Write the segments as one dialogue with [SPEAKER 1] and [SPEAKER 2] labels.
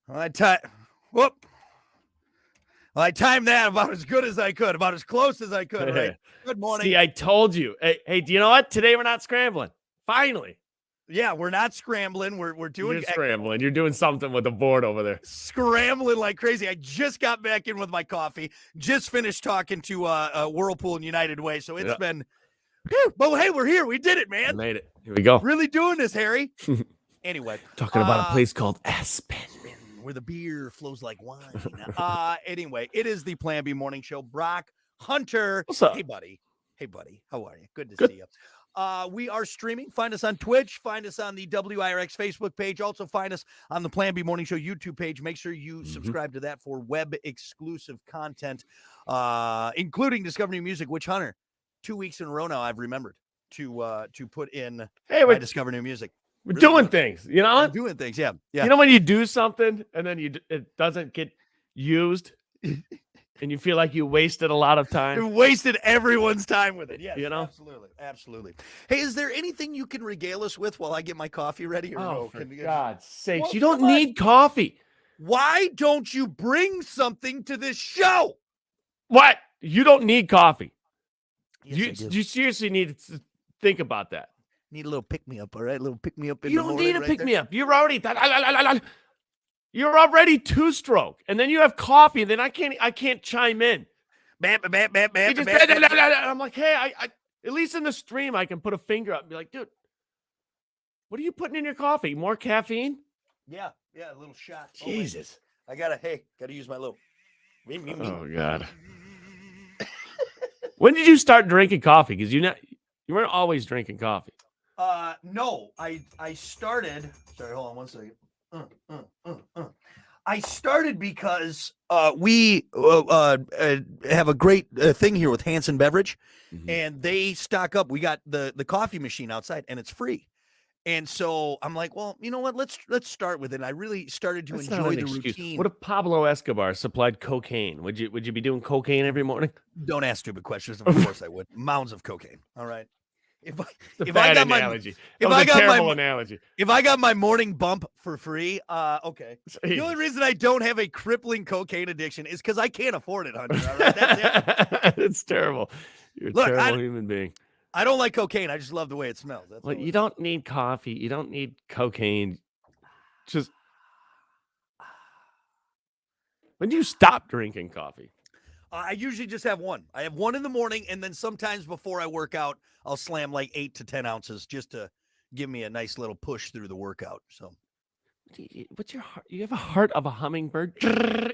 [SPEAKER 1] I time. Whoop. Well, I timed that about as good as I could, about as close as I could, right? Good morning.
[SPEAKER 2] See, I told you. Hey, do you know what? Today we're not scrambling. Finally.
[SPEAKER 1] Yeah, we're not scrambling. We're doing.
[SPEAKER 2] You're scrambling. You're doing something with the board over there.
[SPEAKER 1] Scrambling like crazy. I just got back in with my coffee. Just finished talking to Whirlpool and United Way. So it's been. But hey, we're here. We did it, man.
[SPEAKER 2] Made it. Here we go.
[SPEAKER 1] Really doing this, Harry. Anyway,
[SPEAKER 2] talking about a place called Aspen,
[SPEAKER 1] where the beer flows like wine. Anyway, it is the Plan B Morning Show. Brock, Hunter.
[SPEAKER 2] What's up?
[SPEAKER 1] Hey, buddy. How are you? Good to see you. We are streaming. Find us on Twitch. Find us on the WIRX Facebook page. Also find us on the Plan B Morning Show YouTube page. Make sure you subscribe to that for web exclusive content, including Discover New Music, which, Hunter, 2 weeks in a row now I've remembered to put in my Discover New Music.
[SPEAKER 2] We're doing things, you know?
[SPEAKER 1] Doing things, yeah.
[SPEAKER 2] You know when you do something and then it doesn't get used and you feel like you wasted a lot of time?
[SPEAKER 1] You wasted everyone's time with it, yes.
[SPEAKER 2] You know?
[SPEAKER 1] Absolutely. Hey, is there anything you can regale us with while I get my coffee ready? Or no?
[SPEAKER 2] For God's sakes, you don't need coffee.
[SPEAKER 1] Why don't you bring something to this show?
[SPEAKER 2] What? You don't need coffee.
[SPEAKER 1] Yes,
[SPEAKER 2] you seriously need to think about that.
[SPEAKER 1] Need a little pick-me-up, all right? A little pick-me-up.
[SPEAKER 2] You don't need a pick-me-up. You're already two-stroke, and then you have coffee, and then I can't chime in. I'm like, hey, I at least in the stream, I can put a finger up and be like, dude, what are you putting in your coffee? More caffeine?
[SPEAKER 1] Yeah, a little shot.
[SPEAKER 2] Jesus.
[SPEAKER 1] I gotta use my little.
[SPEAKER 2] Oh, God. When did you start drinking coffee? Because you weren't always drinking coffee.
[SPEAKER 1] No, I started. Sorry, hold on 1 second. I started because we have a great thing here with Hanson Beverage, and they stock up. We got the coffee machine outside, and it's free. And so I'm like, well, you know what? Let's start with it. And I really started to enjoy the routine.
[SPEAKER 2] What if Pablo Escobar supplied cocaine? Would you be doing cocaine every morning?
[SPEAKER 1] Don't ask stupid questions. Of course I would. Mounds of cocaine. All right. If I got my morning bump for free, okay. The only reason I don't have a crippling cocaine addiction is because I can't afford it, Hunter. All right? That's it.
[SPEAKER 2] It's terrible. You're a terrible human being.
[SPEAKER 1] I don't like cocaine. I just love the way it smells.
[SPEAKER 2] Well, you don't need coffee. You don't need cocaine. Just when do you stop drinking coffee?
[SPEAKER 1] I usually just have one. I have one in the morning, and then sometimes before I work out, I'll slam like 8 to 10 ounces just to give me a nice little push through the workout. So,
[SPEAKER 2] what's your heart? You have a heart of a hummingbird.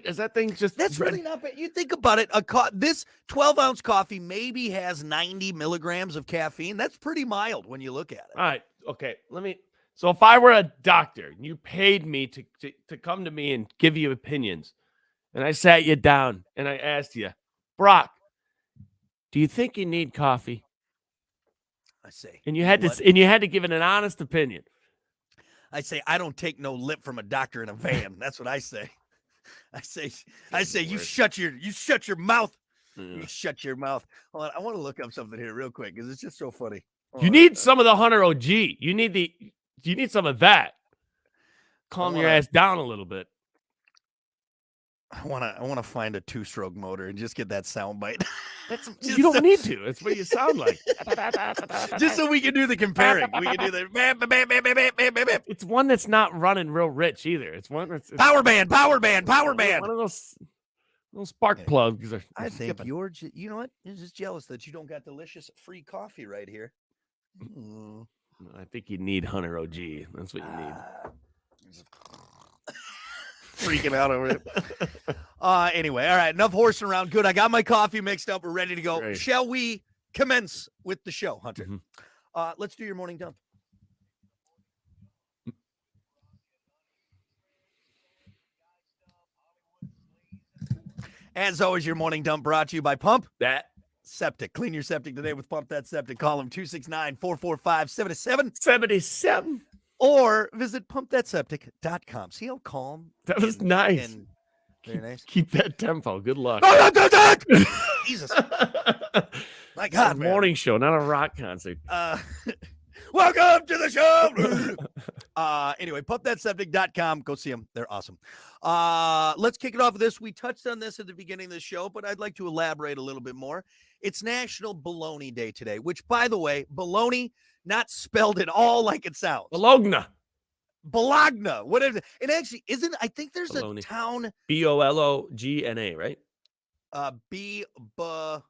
[SPEAKER 2] Is that thing just?
[SPEAKER 1] That's really not bad. You think about it. This 12-ounce coffee maybe has 90 milligrams of caffeine. That's pretty mild when you look at it.
[SPEAKER 2] All right. Okay. So if I were a doctor and you paid me to come to me and give you opinions, and I sat you down and I asked you, Brock, do you think you need coffee?
[SPEAKER 1] I say,
[SPEAKER 2] and you had to give it an honest opinion.
[SPEAKER 1] I say, I don't take no lip from a doctor in a van. That's what I say. I say, you shut your mouth. You shut your mouth. Hold on, I want to look up something here real quick because it's just so funny.
[SPEAKER 2] You need some of the Hunter OG. You need some of that. Calm your ass down a little bit.
[SPEAKER 1] I want to find a 2-stroke motor and just get that sound bite.
[SPEAKER 2] You don't need to. It's what you sound like.
[SPEAKER 1] Just so we can do the comparing. We can do the.
[SPEAKER 2] It's one that's not running real rich either. It's one that's
[SPEAKER 1] power band. One
[SPEAKER 2] of those spark plugs.
[SPEAKER 1] I think you're. You know what? You're just jealous that you don't got delicious free coffee right here.
[SPEAKER 2] I think you need Hunter OG. That's what you need.
[SPEAKER 1] Freaking out over it. Anyway, all right. Enough horsing around. Good. I got my coffee mixed up. We're ready to go. Great. Shall we commence with the show, Hunter? Let's do your morning dump. As always, your morning dump brought to you by Pump That Septic. Clean your septic today with Pump That Septic. Call them 269-445-7777. Or visit pumpthatseptic.com. See how calm?
[SPEAKER 2] That was nice.
[SPEAKER 1] Very nice.
[SPEAKER 2] Keep that tempo. Good luck.
[SPEAKER 1] Jesus. My God,
[SPEAKER 2] man. Morning show, not a rock concert.
[SPEAKER 1] Welcome to the show. Anyway, pump.septic.com. Go see them. They're awesome. Let's kick it off with this. We touched on this at the beginning of the show, but I'd like to elaborate a little bit more. It's National Bologna Day today, which, by the way, bologna, not spelled at all like it sounds.
[SPEAKER 2] Bologna.
[SPEAKER 1] Bologna. Whatever. It actually isn't. I think there's
[SPEAKER 2] Bologna.
[SPEAKER 1] a town.
[SPEAKER 2] B-O-L-O-G-N-A, right?
[SPEAKER 1] B-O-L-O-G-N-A.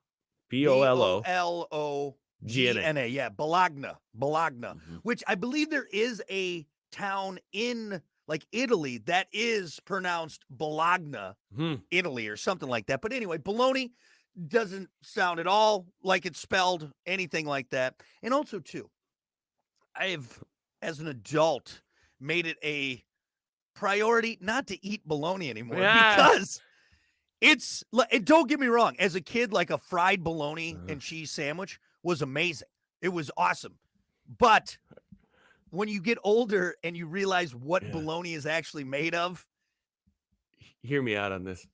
[SPEAKER 1] Yeah, Bologna.
[SPEAKER 2] Mm-hmm.
[SPEAKER 1] Which I believe there is a town in like Italy that is pronounced Bologna, Italy or something like that. But anyway, bologna doesn't sound at all like it's spelled, anything like that. And also, too, I have, as an adult, made it a priority not to eat bologna anymore because it's, don't get me wrong, as a kid, like a fried bologna and cheese sandwich was amazing. It was awesome. But when you get older and you realize what bologna is actually made of.
[SPEAKER 2] Hear me out on this.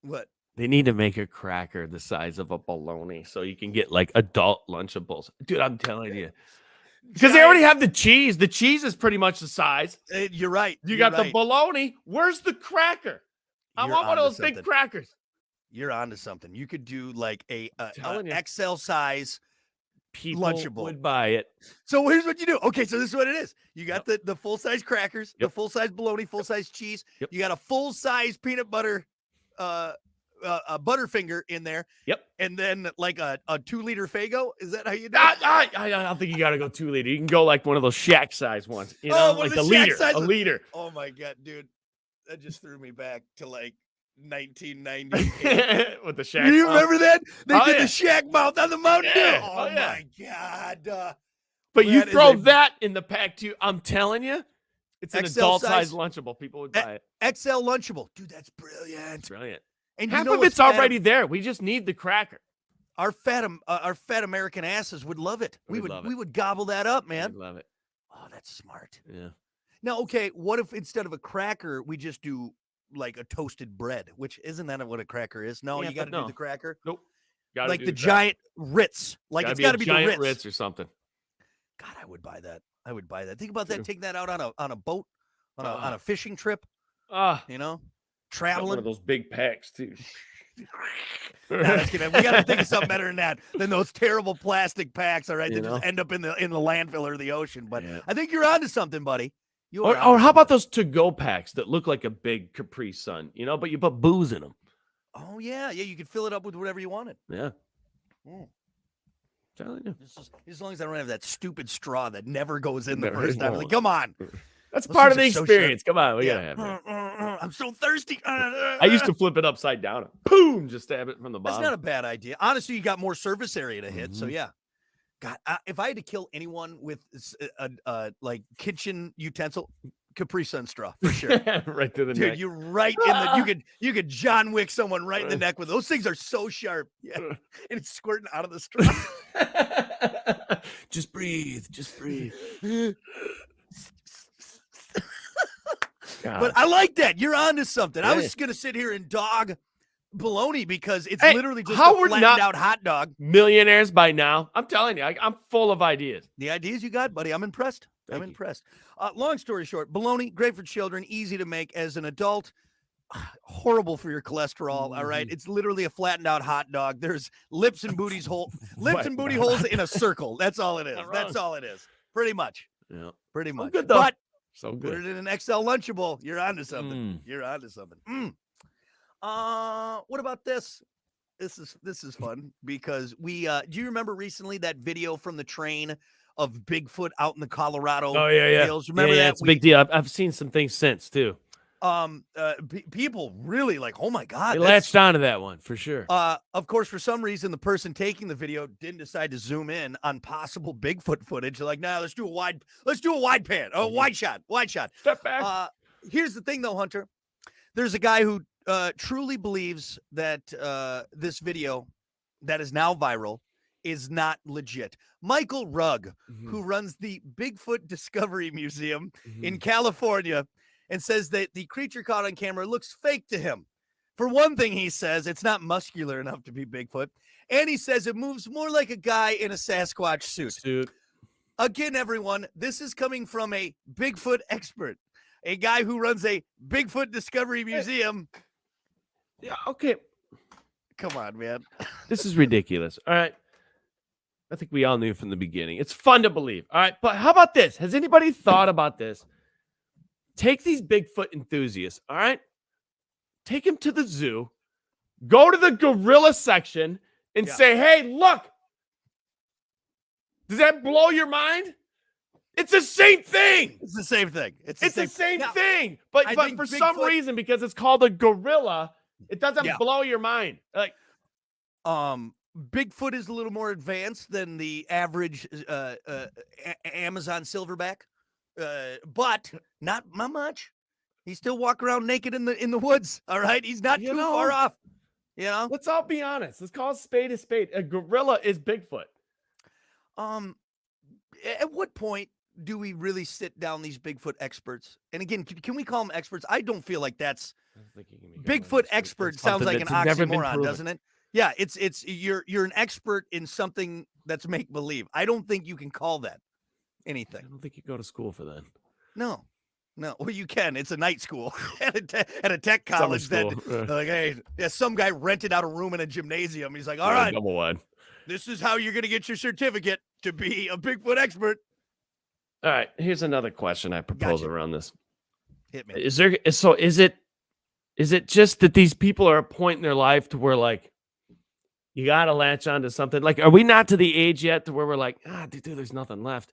[SPEAKER 1] What?
[SPEAKER 2] They need to make a cracker the size of a bologna so you can get like adult Lunchables. Dude, I'm telling you. Because they already have the cheese. The cheese is pretty much the size.
[SPEAKER 1] You're right.
[SPEAKER 2] You got the bologna. Where's the cracker? I want one of those big crackers.
[SPEAKER 1] You're onto something. You could do like a XL size
[SPEAKER 2] People
[SPEAKER 1] Lunchable.
[SPEAKER 2] Would buy it.
[SPEAKER 1] So here's what you do. Okay, so this is what it is. You got the full-size crackers, the full-size bologna, full-size cheese.
[SPEAKER 2] Yep.
[SPEAKER 1] You got a full-size peanut butter a Butterfinger in there.
[SPEAKER 2] Yep.
[SPEAKER 1] And then like a 2-liter Faygo. Is that how you do it?
[SPEAKER 2] I don't think you got to go 2 liter. You can go like one of those Shack size ones. You know, like the liter. A liter.
[SPEAKER 1] Oh my God, dude. That just threw me back to like 1998.
[SPEAKER 2] With the Shack.
[SPEAKER 1] Do you remember that? They did
[SPEAKER 2] yeah.
[SPEAKER 1] the Shack mouth on the Mountain Dew.
[SPEAKER 2] Yeah.
[SPEAKER 1] Oh my God.
[SPEAKER 2] But you throw that in the pack too. I'm telling you, it's an
[SPEAKER 1] XL
[SPEAKER 2] adult size Lunchable. People would buy it.
[SPEAKER 1] XL Lunchable. Dude, that's brilliant.
[SPEAKER 2] It's brilliant.
[SPEAKER 1] And
[SPEAKER 2] half
[SPEAKER 1] you know
[SPEAKER 2] of it's already there. We just need the cracker.
[SPEAKER 1] Our fat American asses would love it. We would gobble that up, man.
[SPEAKER 2] We'd love it.
[SPEAKER 1] Oh, that's smart.
[SPEAKER 2] Yeah.
[SPEAKER 1] Now, okay, what if instead of a cracker, we just do like a toasted bread? Which isn't that what a cracker is? No, you got to do the cracker.
[SPEAKER 2] Nope.
[SPEAKER 1] Like the giant Ritz. Like it's got to be the
[SPEAKER 2] giant
[SPEAKER 1] Ritz
[SPEAKER 2] or something.
[SPEAKER 1] God, I would buy that. Think about that. Taking that out on a boat, on a fishing trip. You know, traveling.
[SPEAKER 2] One of those big packs too.
[SPEAKER 1] We got to think of something better than those terrible plastic packs. All right, that just end up in the landfill or the ocean. But I think you're onto something, buddy.
[SPEAKER 2] Or how about those to-go packs that look like a big Capri Sun? You know, but you put booze in them.
[SPEAKER 1] Oh yeah. You could fill it up with whatever you wanted.
[SPEAKER 2] Yeah. Telling you.
[SPEAKER 1] As long as I don't have that stupid straw that never goes in the first time. Like, come on.
[SPEAKER 2] That's part of the experience. Come on, we gotta have it.
[SPEAKER 1] I'm so thirsty.
[SPEAKER 2] I used to flip it upside down. Boom, just stab it from the bottom.
[SPEAKER 1] That's not a bad idea. Honestly, you got more surface area to hit. So yeah. God, if I had to kill anyone with like kitchen utensil, Capri Sun straw for sure.
[SPEAKER 2] Right to the
[SPEAKER 1] neck.
[SPEAKER 2] Dude,
[SPEAKER 1] you're right in the. You could John Wick someone right in the neck with those things. Are so sharp. Yeah, and it's squirting out of the straw.
[SPEAKER 2] Just breathe.
[SPEAKER 1] But I like that. You're onto something. I was gonna sit here and dog bologna because it's literally just a flattened out hot dog.
[SPEAKER 2] Millionaires by now. I'm telling you, I'm full of ideas.
[SPEAKER 1] The ideas you got, buddy. I'm impressed. I'm impressed. Long story short, bologna, great for children, easy to make as an adult. Horrible for your cholesterol. All right, it's literally a flattened out hot dog. There's lips and booty holes in a circle. That's all it is. That's all it is. Pretty much.
[SPEAKER 2] Yeah.
[SPEAKER 1] Pretty much.
[SPEAKER 2] Good, though.
[SPEAKER 1] But
[SPEAKER 2] so good.
[SPEAKER 1] Put it in an XL Lunchable. You're onto something. You're onto something. What about this? This is fun because we do you remember recently that video from the train of Bigfoot out in the Colorado hills? Remember that?
[SPEAKER 2] It's a big deal. I've seen some things since too.
[SPEAKER 1] People really like, oh my God,
[SPEAKER 2] they latched onto that one for sure.
[SPEAKER 1] Of course, for some reason, the person taking the video didn't decide to zoom in on possible Bigfoot footage. They're like, nah, let's do a wide pan, wide shot.
[SPEAKER 2] Step back.
[SPEAKER 1] Here's the thing though, Hunter. There's a guy who truly believes that this video that is now viral is not legit. Michael Rugg, who runs the Bigfoot Discovery Museum in California, and says that the creature caught on camera looks fake to him. For one thing, he says it's not muscular enough to be Bigfoot. And he says it moves more like a guy in a Sasquatch suit. again, everyone, this is coming from a Bigfoot expert, a guy who runs a Bigfoot Discovery Museum.
[SPEAKER 2] Yeah, okay.
[SPEAKER 1] Come on, man.
[SPEAKER 2] This is ridiculous. All right. I think we all knew from the beginning. It's fun to believe. All right. But how about this? Has anybody thought about this? Take these Bigfoot enthusiasts. All right. Take them to the zoo. Go to the gorilla section and say, hey, look. Does that blow your mind? It's the same thing.
[SPEAKER 1] It's the same thing. It's
[SPEAKER 2] the same thing. But for some reason, because it's called a gorilla, it doesn't blow your mind. Like,
[SPEAKER 1] Bigfoot is a little more advanced than the average Amazon silverback, but not much. He still walk around naked in the woods. All right, he's not too far off. You know,
[SPEAKER 2] let's all be honest. Let's call a spade a spade. A gorilla is Bigfoot.
[SPEAKER 1] At what point do we really sit down these Bigfoot experts? And again, can we call them experts? I don't feel like that's Bigfoot expert sounds like an oxymoron, doesn't it? Yeah, it's you're an expert in something that's make believe. I don't think you can call that anything.
[SPEAKER 2] I don't think you go to school for that.
[SPEAKER 1] No. Well, you can. It's a night school at a tech college. That like, hey, some guy rented out a room in a gymnasium. He's like, all right,
[SPEAKER 2] double wide.
[SPEAKER 1] This is how you're going to get your certificate to be a Bigfoot expert.
[SPEAKER 2] All right, here's another question I propose around this.
[SPEAKER 1] Hit me.
[SPEAKER 2] Is it just that these people are at a point in their life to where, like, you got to latch onto something? Like, are we not to the age yet to where we're like, dude, there's nothing left?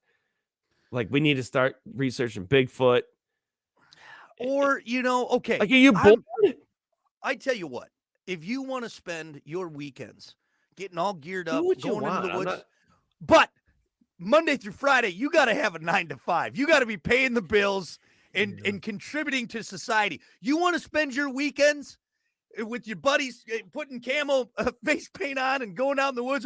[SPEAKER 2] Like, we need to start researching Bigfoot.
[SPEAKER 1] Or, okay.
[SPEAKER 2] Like, are you bored?
[SPEAKER 1] I tell you what, if you want to spend your weekends getting all geared up, going into the woods, but Monday through Friday, you got to have a 9 to 5. You got to be paying the bills and contributing to society. You want to spend your weekends with your buddies putting camo face paint on and going out in the woods.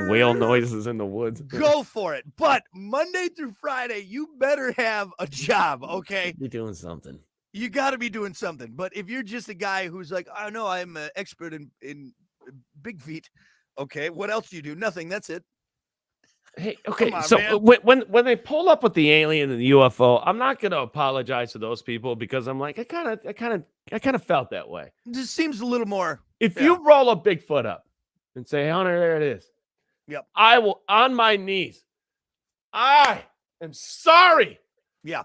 [SPEAKER 2] Whale noises in the woods.
[SPEAKER 1] Go for it. But Monday through Friday, you better have a job, okay?
[SPEAKER 2] Be doing something.
[SPEAKER 1] You got to be doing something. But if you're just a guy who's like, I know I'm an expert in big feet. Okay, what else do you do? Nothing. That's it.
[SPEAKER 2] Hey, okay. So when they pull up with the alien and the UFO, I'm not going to apologize to those people because I'm like, I kind of felt that way.
[SPEAKER 1] It just seems a little more.
[SPEAKER 2] If you roll a Bigfoot up and say, Hunter, there it is.
[SPEAKER 1] Yep.
[SPEAKER 2] I will, on my knees. I am sorry.
[SPEAKER 1] Yeah.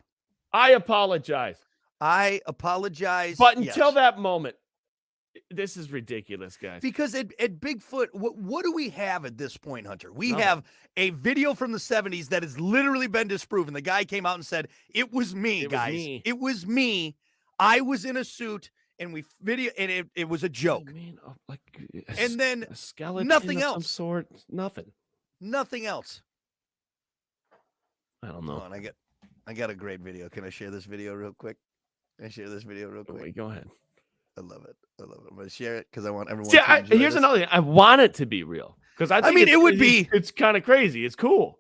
[SPEAKER 2] I apologize.
[SPEAKER 1] But
[SPEAKER 2] until that moment, this is ridiculous, guys.
[SPEAKER 1] Because at Bigfoot, what do we have at this point, Hunter? We have a video from the 70s that has literally been disproven. The guy came out and said, it was me, guys. It was me. I was in a suit. And we video, and it was a joke. And then
[SPEAKER 2] a skeleton,
[SPEAKER 1] nothing
[SPEAKER 2] of
[SPEAKER 1] else.
[SPEAKER 2] Some sort,
[SPEAKER 1] nothing else.
[SPEAKER 2] I don't know.
[SPEAKER 1] Hold on, I got a great video. Can I share this video real quick? Wait,
[SPEAKER 2] go ahead.
[SPEAKER 1] I love it. I'm gonna share it because I want everyone.
[SPEAKER 2] Here's another thing. I want it to be real because I mean,
[SPEAKER 1] it would be.
[SPEAKER 2] It's kind of crazy. It's cool.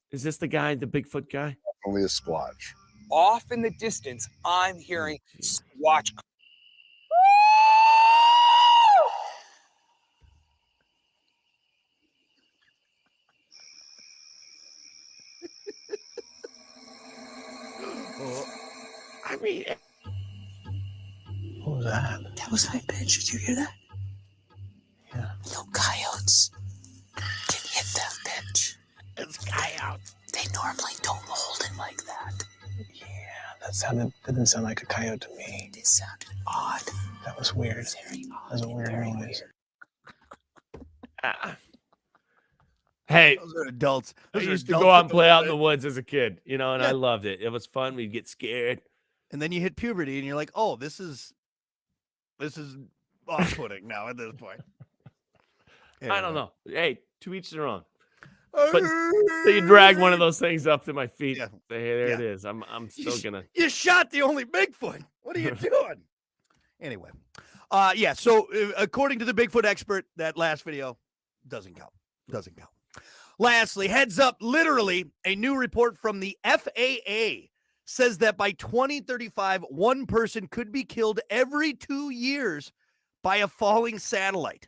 [SPEAKER 2] Is this the guy, the Bigfoot guy?
[SPEAKER 3] Only a squatch.
[SPEAKER 4] Off in the distance, I'm hearing squatch.
[SPEAKER 2] I mean,
[SPEAKER 3] what was that?
[SPEAKER 4] That was my bitch. Did you hear that?
[SPEAKER 3] Yeah.
[SPEAKER 4] No coyotes can hit that bitch.
[SPEAKER 2] it's coyotes.
[SPEAKER 4] They normally don't hold it like that.
[SPEAKER 3] Yeah, that didn't sound like a coyote to me.
[SPEAKER 4] It sounded odd.
[SPEAKER 3] That was weird.
[SPEAKER 4] Very odd.
[SPEAKER 3] That was a weird noise.
[SPEAKER 2] Hey,
[SPEAKER 1] Those are adults.
[SPEAKER 2] I used to go out and play out in the woods as a kid, and I loved it. It was fun. We'd get scared.
[SPEAKER 1] And then you hit puberty, and you're like, oh, this is off-putting now at this point.
[SPEAKER 2] Anyway. I don't know. Hey, to each their own. But so you drag one of those things up to my feet.
[SPEAKER 1] Yeah.
[SPEAKER 2] Say, hey, there it is. I'm still gonna.
[SPEAKER 1] You shot the only Bigfoot. What are you doing? Anyway, So according to the Bigfoot expert, that last video doesn't count. Lastly, heads up. Literally, a new report from the FAA says that by 2035, one person could be killed every 2 years by a falling satellite.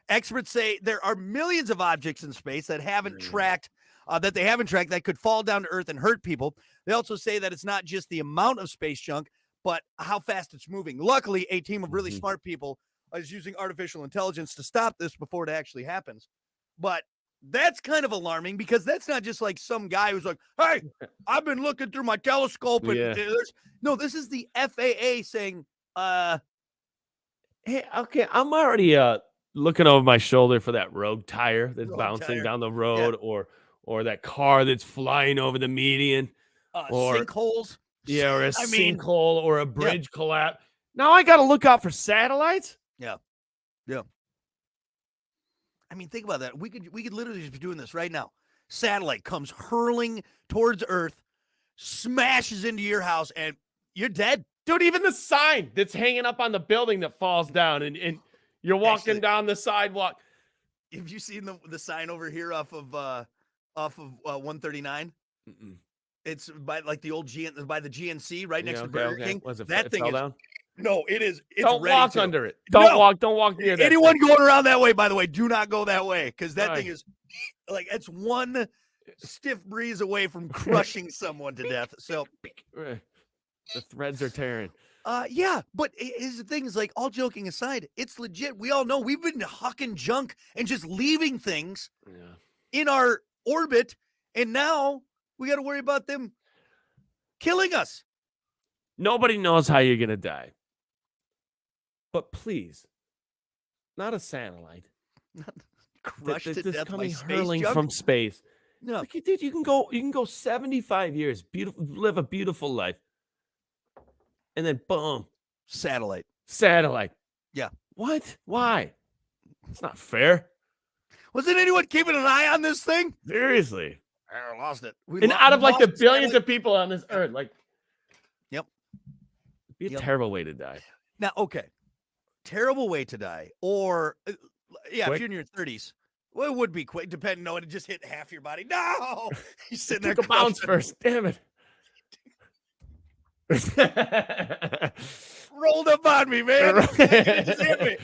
[SPEAKER 1] Experts say there are millions of objects in space that haven't tracked, that could fall down to Earth and hurt people. They also say that it's not just the amount of space junk, but how fast it's moving. Luckily, a team of really smart people is using artificial intelligence to stop this before it actually happens. But that's kind of alarming because that's not just like some guy who's like, hey, I've been looking through my telescope. And no, this is the FAA saying,
[SPEAKER 2] hey, okay, I'm already looking over my shoulder for that rogue tire that's bouncing down the road, or that car that's flying over the median, or
[SPEAKER 1] sinkholes.
[SPEAKER 2] Yeah, or a sinkhole or a bridge collapse. Now I got to look out for satellites.
[SPEAKER 1] Yeah. I mean, think about that. We could literally just be doing this right now. Satellite comes hurling towards Earth, smashes into your house, and you're dead.
[SPEAKER 2] Dude, even the sign that's hanging up on the building that falls down, and you're walking down the sidewalk.
[SPEAKER 1] Have you seen the sign over here off of 139? It's by like the old by the GNC right next to Burger King.
[SPEAKER 2] That thing
[SPEAKER 1] down? No, it is. It's
[SPEAKER 2] don't walk under it. Don't walk near that.
[SPEAKER 1] Anyone going around that way, by the way, do not go that way because that thing is like it's one stiff breeze away from crushing someone to death. So
[SPEAKER 2] the threads are tearing.
[SPEAKER 1] Yeah, but here's the thing: is like all joking aside, it's legit. We all know we've been hucking junk and just leaving things in our orbit, and now we got to worry about them killing us.
[SPEAKER 2] Nobody knows how you're gonna die. But please, not a satellite.
[SPEAKER 1] Crushed to death
[SPEAKER 2] coming
[SPEAKER 1] by space
[SPEAKER 2] hurling
[SPEAKER 1] junk?
[SPEAKER 2] from space.
[SPEAKER 1] No,
[SPEAKER 2] like, dude, you can go 75 years, live a beautiful life, and then boom,
[SPEAKER 1] satellite.
[SPEAKER 2] Yeah. What? Why? It's not fair.
[SPEAKER 1] Wasn't anyone keeping an eye on this thing?
[SPEAKER 2] Seriously,
[SPEAKER 1] I lost it.
[SPEAKER 2] Out of like the billions of people on this earth, like,
[SPEAKER 1] it'd
[SPEAKER 2] be a terrible way to die.
[SPEAKER 1] Now, okay. Terrible way to die. Or,
[SPEAKER 2] quick?
[SPEAKER 1] If you're in your 30s, well, it would be quick, depending on it just hit half your body. No! He's sitting there.
[SPEAKER 2] Took a bounce first. Damn it.
[SPEAKER 1] Rolled up on me, man. It just hit me.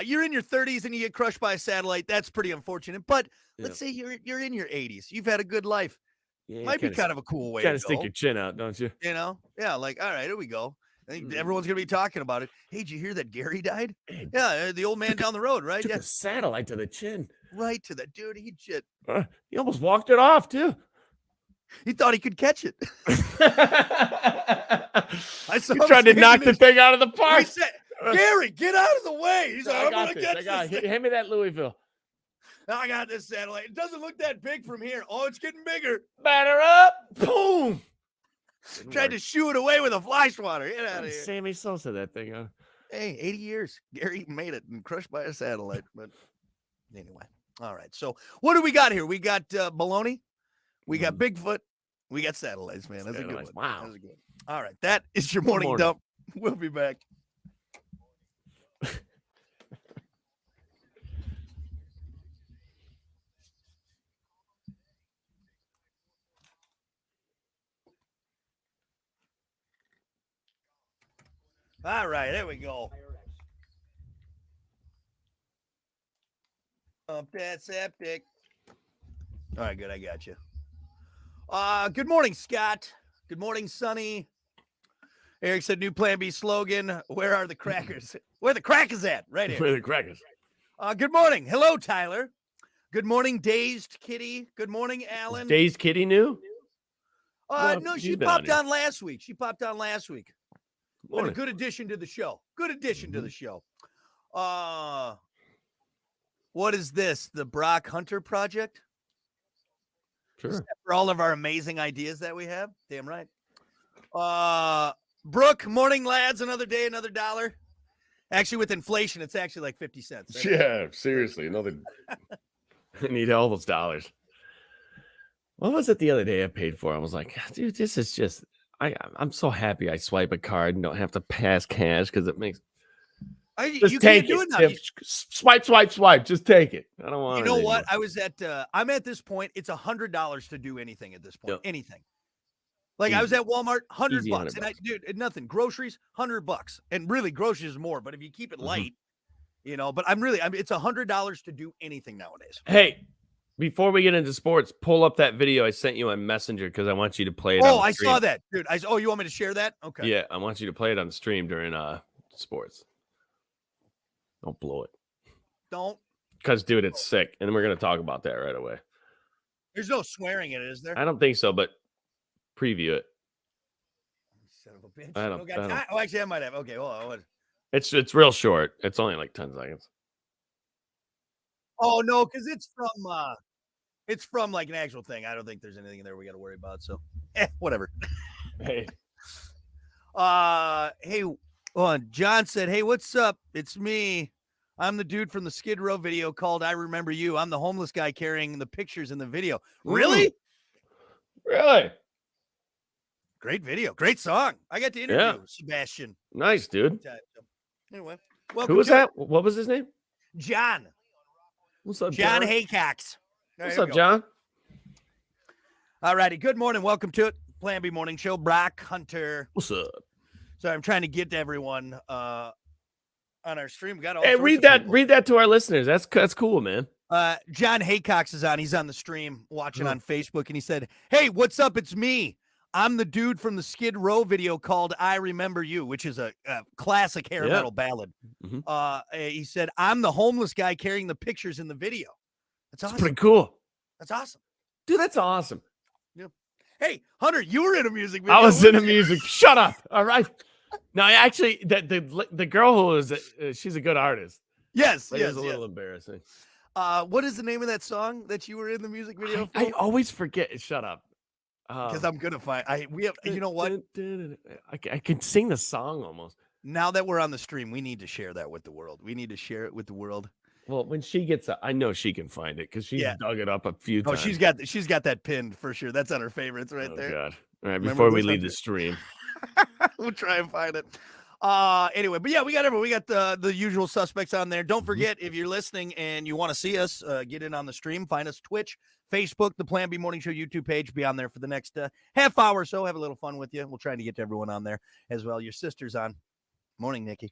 [SPEAKER 1] You're in your 30s and you get crushed by a satellite. That's pretty unfortunate. But let's say you're in your 80s. You've had a good life. Might be kind of a cool way to go.
[SPEAKER 2] Stick your chin out, don't you?
[SPEAKER 1] You know? Yeah, like, all right, here we go. I think everyone's going to be talking about it. Hey, did you hear that Gary died? Yeah, the old man down the road, right?
[SPEAKER 2] Took a satellite to the chin.
[SPEAKER 1] Right to that dude.
[SPEAKER 2] He almost walked it off, too.
[SPEAKER 1] He thought he could catch it.
[SPEAKER 2] I saw he tried to knock the thing out of the park.
[SPEAKER 1] I said, Gary, get out of the way. He's like, I'm going to catch this.
[SPEAKER 2] Hand me that Louisville.
[SPEAKER 1] I got this satellite. It doesn't look that big from here. Oh, it's getting bigger.
[SPEAKER 2] Batter up. Boom.
[SPEAKER 1] Tried to shoo it away with a fly swatter. Get out of here.
[SPEAKER 2] Sammy Sosa, that thing. Huh?
[SPEAKER 1] Hey, 80 years. Gary made it and crushed by a satellite. But anyway. All right. So what do we got here? We got bologna. We got Bigfoot. We got satellites, man. That's a good one.
[SPEAKER 2] Wow.
[SPEAKER 1] That's a good one. All right. That is your morning dump. We'll be back. All right, there we go. Up that septic. All right, good. I got you. Good morning, Scott. Good morning, Sonny. Eric said new Plan B slogan. Where are the crackers? Where the crackers at? Right here.
[SPEAKER 2] Where are the crackers?
[SPEAKER 1] Good morning. Hello, Tyler. Good morning, Dazed Kitty. Good morning, Alan.
[SPEAKER 2] Is Dazed Kitty new?
[SPEAKER 1] No, she popped on last week. What a good addition to the show. To the show. What is this? The Brock Hunter Project?
[SPEAKER 2] Sure.
[SPEAKER 1] For all of our amazing ideas that we have. Damn right. Brooke, morning, lads. Another day, another dollar. Actually, with inflation, it's actually like 50 cents. Right?
[SPEAKER 2] Yeah, seriously. Another. I need all those dollars. What was it the other day I paid for? I was like, dude, this is just. I'm so happy I swipe a card and don't have to pass cash because it makes.
[SPEAKER 1] You can't do it now.
[SPEAKER 2] Swipe. Just take it. I don't want.
[SPEAKER 1] You know what? I was at. I'm at this point. It's $100 to do anything at this point. Yep. Anything. Like easy. I was at Walmart, $100, and dude, nothing. Groceries, $100, and really groceries is more. But if you keep it light, You know, but it's $100 to do anything nowadays.
[SPEAKER 2] Hey, before we get into sports, pull up that video I sent you on Messenger because I want you to play it.
[SPEAKER 1] Oh,
[SPEAKER 2] on the
[SPEAKER 1] I
[SPEAKER 2] stream.
[SPEAKER 1] saw that, dude. You want me to share that? Okay.
[SPEAKER 2] Yeah, I want you to play it on the stream during sports. Don't blow it.
[SPEAKER 1] Don't.
[SPEAKER 2] Because, dude, it's sick. And we're going to talk about that right away.
[SPEAKER 1] There's no swearing in it, is there?
[SPEAKER 2] I don't think so, but preview it.
[SPEAKER 1] Son of a bitch.
[SPEAKER 2] I don't.
[SPEAKER 1] Oh, actually, I might have. Okay, hold on.
[SPEAKER 2] It's real short. It's only like 10 seconds.
[SPEAKER 1] Oh no, because it's from like an actual thing. I don't think there's anything in there we got to worry about. So, whatever.
[SPEAKER 2] Hey.
[SPEAKER 1] Hey, John said, "Hey, what's up? It's me. I'm the dude from the Skid Row video called I Remember You. I'm the homeless guy carrying the pictures in the video." Really?
[SPEAKER 2] Really?
[SPEAKER 1] Great video. Great song. I got to interview Sebastian.
[SPEAKER 2] Nice, dude.
[SPEAKER 1] Anyway,
[SPEAKER 2] who was that? What was his name?
[SPEAKER 1] John.
[SPEAKER 2] What's up,
[SPEAKER 1] John
[SPEAKER 2] John?
[SPEAKER 1] Haycox.
[SPEAKER 2] What's up, John?
[SPEAKER 1] All righty. Good morning. Welcome to it. Plan B Morning Show. Brock Hunter.
[SPEAKER 2] What's up?
[SPEAKER 1] So I'm trying to get to everyone on our stream. We got all
[SPEAKER 2] Hey, read that to our listeners. That's cool, man.
[SPEAKER 1] John Haycox is on. He's on the stream watching on Facebook, and he said, "Hey, what's up? It's me. I'm the dude from the Skid Row video called I Remember You, which is a classic hair metal ballad." Mm-hmm. He said, "I'm the homeless guy carrying the pictures in the video." That's awesome.
[SPEAKER 2] Pretty cool.
[SPEAKER 1] That's awesome.
[SPEAKER 2] Dude, that's awesome.
[SPEAKER 1] Yeah. Hey, Hunter, you were in a music video.
[SPEAKER 2] I was in a music. Shut up. All right. No, actually, the girl who was, she's a good artist.
[SPEAKER 1] Yes.
[SPEAKER 2] It was a little embarrassing.
[SPEAKER 1] What is the name of that song that you were in the music video for?
[SPEAKER 2] I always forget. Shut up.
[SPEAKER 1] Because I'm gonna find. You know what?
[SPEAKER 2] I can sing the song almost.
[SPEAKER 1] Now that we're on the stream, we need to share that with the world. We need to share it with the world.
[SPEAKER 2] Well, when she gets up, I know she can find it because she's dug it up a few times.
[SPEAKER 1] Oh, she's got that pinned for sure. That's on her favorites right there.
[SPEAKER 2] God. All right, before we leave the stream.
[SPEAKER 1] We'll try and find it. Anyway, but yeah, we got everyone. We got the usual suspects on there. Don't forget, if you're listening and you want to see us, get in on the stream. Find us Twitch, Facebook, the Plan B Morning Show YouTube page. Be on there for the next half hour or so. Have a little fun with you. We'll try to get to everyone on there as well. Your sister's on. Morning, Nikki.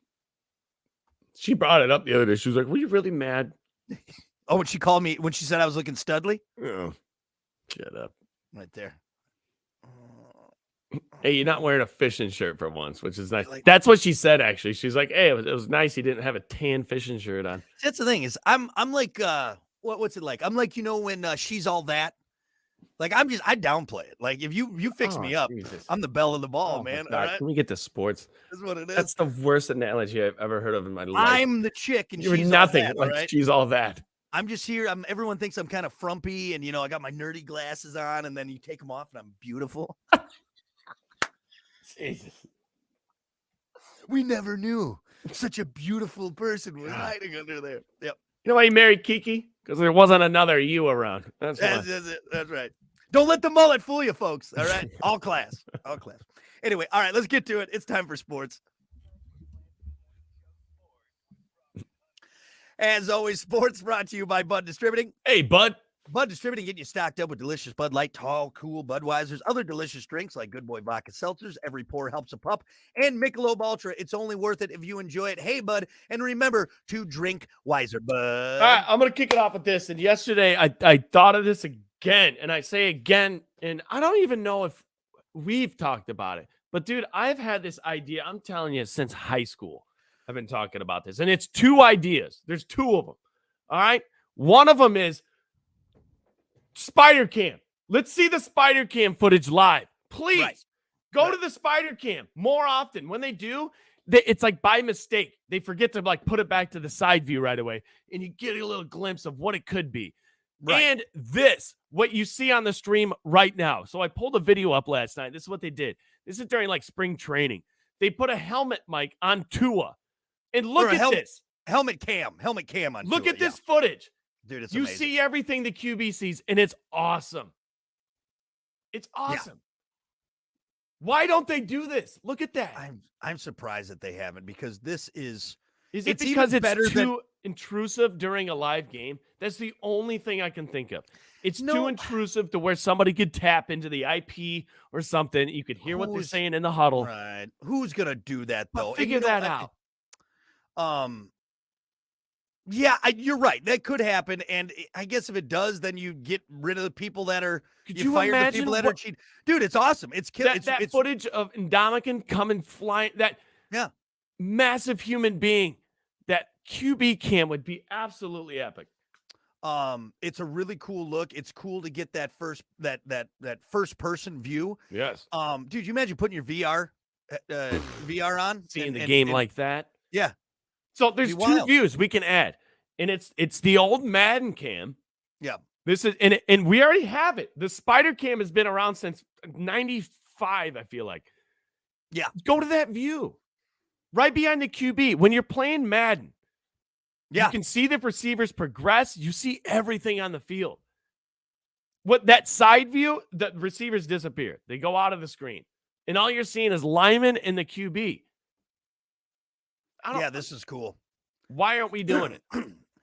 [SPEAKER 2] She brought it up the other day. She was like, "Were you really mad?"
[SPEAKER 1] Oh, when she called me, when she said I was looking studly?
[SPEAKER 2] Oh, shut up.
[SPEAKER 1] Right there.
[SPEAKER 2] Hey, you're not wearing a fishing shirt for once, which is nice. That's what she said, actually. She's like, "Hey, it was nice he didn't have a tan fishing shirt on."
[SPEAKER 1] That's the thing is, I'm like, what's it like? I'm like, when She's All That. Like, I downplay it. Like, if you fix me up, Jesus. I'm the belle of the ball, man. All right?
[SPEAKER 2] Can we get to sports?
[SPEAKER 1] That's what it is.
[SPEAKER 2] That's the worst analogy I've ever heard of in my life.
[SPEAKER 1] I'm the chick, and
[SPEAKER 2] you're
[SPEAKER 1] she's
[SPEAKER 2] nothing.
[SPEAKER 1] All that,
[SPEAKER 2] like
[SPEAKER 1] right?
[SPEAKER 2] She's all that.
[SPEAKER 1] I'm just here. Everyone thinks I'm kind of frumpy, and I got my nerdy glasses on, and then you take them off, and I'm beautiful.
[SPEAKER 2] Jesus.
[SPEAKER 1] We never knew such a beautiful person was hiding under there. Yep.
[SPEAKER 2] You know why he married Kiki? Because there wasn't another you around. That's
[SPEAKER 1] it. That's right. Don't let the mullet fool you, folks. All right. All class. All class. Anyway, all right, let's get to it. It's time for sports. As always, sports brought to you by Bud Distributing.
[SPEAKER 2] Hey, Bud.
[SPEAKER 1] Bud Distributing, getting you stocked up with delicious Bud Light, tall, cool Budweisers, other delicious drinks like Good Boy Vodka Seltzers. Every pour helps a pup. And Michelob Ultra. It's only worth it if you enjoy it. Hey, Bud. And remember to drink wiser, Bud.
[SPEAKER 2] All right, I'm going to kick it off with this. And yesterday, I thought of this again. And I say again, and I don't even know if we've talked about it. But, dude, I've had this idea. I'm telling you, since high school, I've been talking about this. And it's two ideas. There's two of them. All right? One of them is Spider Cam. Let's see the Spider Cam footage live. Please go to the Spider Cam more often. When they do, it's like by mistake. They forget to put it back to the side view right away. And you get a little glimpse of what it could be. Right. And what you see on the stream right now. So I pulled a video up last night. This is what they did. This is during spring training. They put a helmet mic on Tua. And look at this.
[SPEAKER 1] Helmet cam on
[SPEAKER 2] Look
[SPEAKER 1] Tua,
[SPEAKER 2] at this footage.
[SPEAKER 1] Dude, it's
[SPEAKER 2] you
[SPEAKER 1] amazing.
[SPEAKER 2] see everything the QB sees, and it's awesome. It's awesome. Yeah. Why don't they do this? Look at that.
[SPEAKER 1] I'm surprised that they haven't, because this is.
[SPEAKER 2] Is it because it's too intrusive during a live game? That's the only thing I can think of. It's too intrusive to where somebody could tap into the IP or something. You could hear what they're saying in the huddle.
[SPEAKER 1] Right. Who's gonna do that though?
[SPEAKER 2] Figure that out.
[SPEAKER 1] Yeah, you're right. That could happen, and I guess if it does, then you get rid of the people that are.
[SPEAKER 2] Could
[SPEAKER 1] you
[SPEAKER 2] you
[SPEAKER 1] fire the
[SPEAKER 2] imagine
[SPEAKER 1] people that are cheating. Dude, it's awesome. It's
[SPEAKER 2] that footage of Ndamukong coming flying, that
[SPEAKER 1] yeah.
[SPEAKER 2] massive human being, that QB cam would be absolutely epic.
[SPEAKER 1] It's a really cool look. It's cool to get that first first person view.
[SPEAKER 2] Yes.
[SPEAKER 1] Dude, you imagine putting your VR on,
[SPEAKER 2] Seeing the game like that.
[SPEAKER 1] Yeah.
[SPEAKER 2] So there's two views we can add, and it's the old Madden cam.
[SPEAKER 1] Yeah.
[SPEAKER 2] This is and we already have it. The spider cam has been around since 95, I feel like.
[SPEAKER 1] Yeah.
[SPEAKER 2] Go to that view. Right behind the QB. When you're playing Madden, you can see the receivers progress. You see everything on the field. What that side view, the receivers disappear. They go out of the screen. And all you're seeing is lineman and the QB.
[SPEAKER 1] Yeah, this is cool.
[SPEAKER 2] Why aren't we doing it?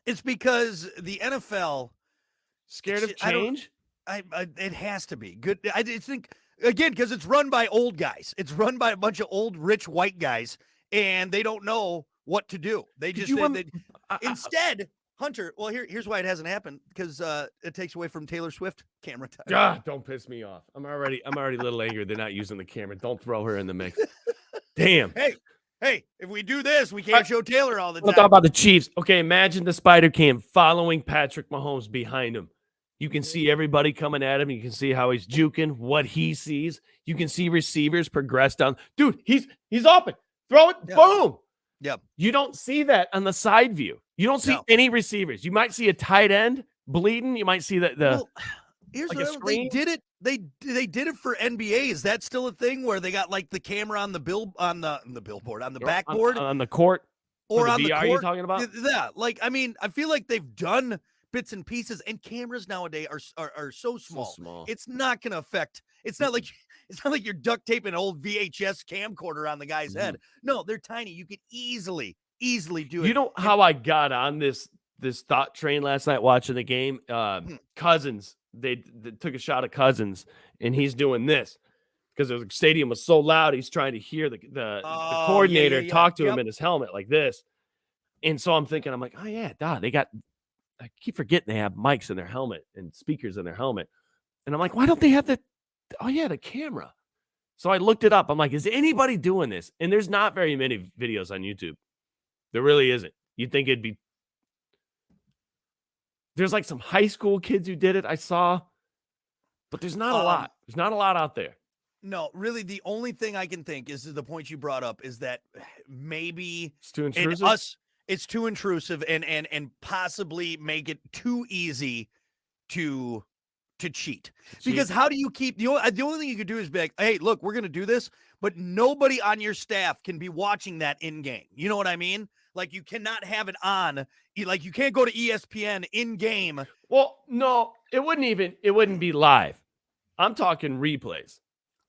[SPEAKER 1] It's because the NFL
[SPEAKER 2] scared of change.
[SPEAKER 1] It has to be good. I think again because it's run by old guys. It's run by a bunch of old rich white guys, and they don't know what to do. They just instead. Hunter, well, here's why it hasn't happened, because it takes away from Taylor Swift camera time.
[SPEAKER 2] Don't piss me off. I'm already a little angry they're not using the camera. Don't throw her in the mix. Damn.
[SPEAKER 1] Hey, if we do this, we can't show Taylor all the time.
[SPEAKER 2] We'll talk about the Chiefs. Okay, imagine the spider cam following Patrick Mahomes behind him. You can see everybody coming at him. You can see how he's juking, what he sees. You can see receivers progress down. Dude, he's open. Throw it. Yeah. Boom.
[SPEAKER 1] Yep.
[SPEAKER 2] You don't see that on the side view. You don't see any receivers. You might see a tight end bleeding. You might see
[SPEAKER 1] here's like they did it. They did it for NBA. Is that still a thing where they got like the camera on the billboard on the backboard
[SPEAKER 2] on the court
[SPEAKER 1] or
[SPEAKER 2] on
[SPEAKER 1] the
[SPEAKER 2] VR?
[SPEAKER 1] court?
[SPEAKER 2] You talking about?
[SPEAKER 1] Yeah. Like I mean, I feel like they've done bits and pieces, and cameras nowadays are so small.
[SPEAKER 2] So small.
[SPEAKER 1] It's not going to affect. It's not like you're duct taping an old VHS camcorder on the guy's head. No, they're tiny. You could easily do it.
[SPEAKER 2] You know how I got on this thought train last night watching the game? Cousins, they took a shot of Cousins, and he's doing this because the stadium was so loud. He's trying to hear the coordinator talk to him in his helmet like this. And so I'm thinking, I'm like, oh yeah, I keep forgetting they have mics in their helmet and speakers in their helmet. And I'm like, why don't they have the camera? So I looked it up. I'm like, is anybody doing this? And there's not very many videos on YouTube. There really isn't. You'd think it'd be. There's like some high school kids who did it, I saw. But there's not a lot. There's not a lot out there.
[SPEAKER 1] No, really, the only thing I can think is the point you brought up is that maybe
[SPEAKER 2] it's too intrusive.
[SPEAKER 1] It's too intrusive and possibly make it too easy to cheat. Because how do you keep the only thing you could do is be like, hey, look, we're gonna do this, but nobody on your staff can be watching that in game. You know what I mean? Like you cannot have it on. Like you can't go to ESPN in game.
[SPEAKER 2] Well, no, it wouldn't be live. I'm talking replays.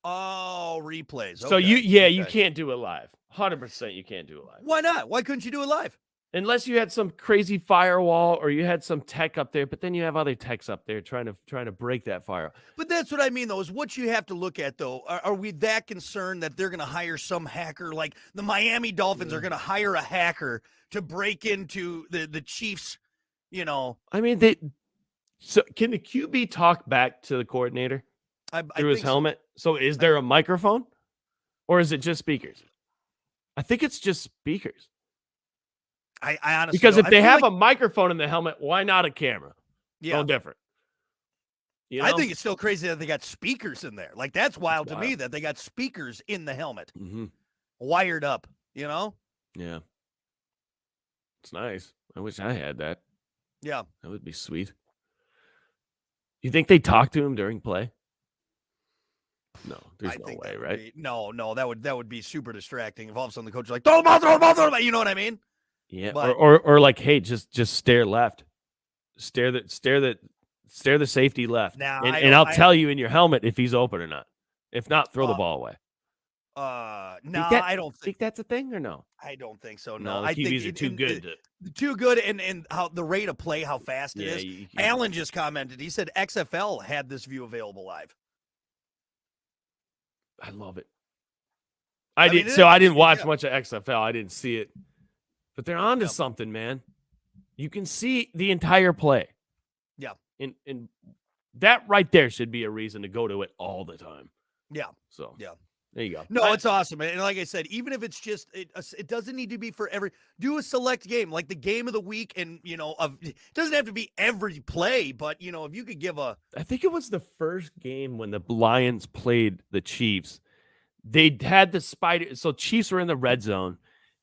[SPEAKER 1] Oh, replays.
[SPEAKER 2] So you can't do it live. 100% you can't do it live.
[SPEAKER 1] Why not? Why couldn't you do it live?
[SPEAKER 2] Unless you had some crazy firewall or you had some tech up there, but then you have other techs up there trying to break that firewall.
[SPEAKER 1] But that's what I mean, though, is what you have to look at, though. Are we that concerned that they're going to hire some hacker? Like the Miami Dolphins are going to hire a hacker to break into the Chiefs, you know?
[SPEAKER 2] I mean, so can the QB talk back to the coordinator through his helmet? So is there a microphone or is it just speakers? I think it's just speakers.
[SPEAKER 1] I honestly
[SPEAKER 2] because if they have a microphone in the helmet, why not a camera?
[SPEAKER 1] Yeah,
[SPEAKER 2] no different. You know?
[SPEAKER 1] I think it's still crazy that they got speakers in there. Like that's wild to me that they got speakers in the helmet, wired up. You know?
[SPEAKER 2] Yeah, it's nice. I wish I had that.
[SPEAKER 1] Yeah,
[SPEAKER 2] that would be sweet. You think they talk to him during play? No, there's no way, right?
[SPEAKER 1] No, that would be super distracting. If all of a sudden the coach is like, throw the ball, you know what I mean?
[SPEAKER 2] Yeah, but, or like, hey, just stare left, stare the safety left, and I'll tell you in your helmet if he's open or not. If not, throw the ball away.
[SPEAKER 1] No, I don't
[SPEAKER 2] think that's a thing or no.
[SPEAKER 1] I don't think so. No,
[SPEAKER 2] I think TVs are too good.
[SPEAKER 1] Too good, and how the rate of play, how fast it is. Alan just commented. He said XFL had this view available live.
[SPEAKER 2] I love it. I didn't watch much of XFL. I didn't see it. But they're on to something, man. You can see the entire play.
[SPEAKER 1] Yeah.
[SPEAKER 2] And that right there should be a reason to go to it all the time.
[SPEAKER 1] Yeah.
[SPEAKER 2] So,
[SPEAKER 1] Yeah.
[SPEAKER 2] there you go.
[SPEAKER 1] No, it's awesome. And like I said, even if it's just, it doesn't need to be for do a select game, like the game of the week. And, it doesn't have to be every play, but, if you could give
[SPEAKER 2] I think it was the first game when the Lions played the Chiefs. They had the spider. So Chiefs were in the red zone,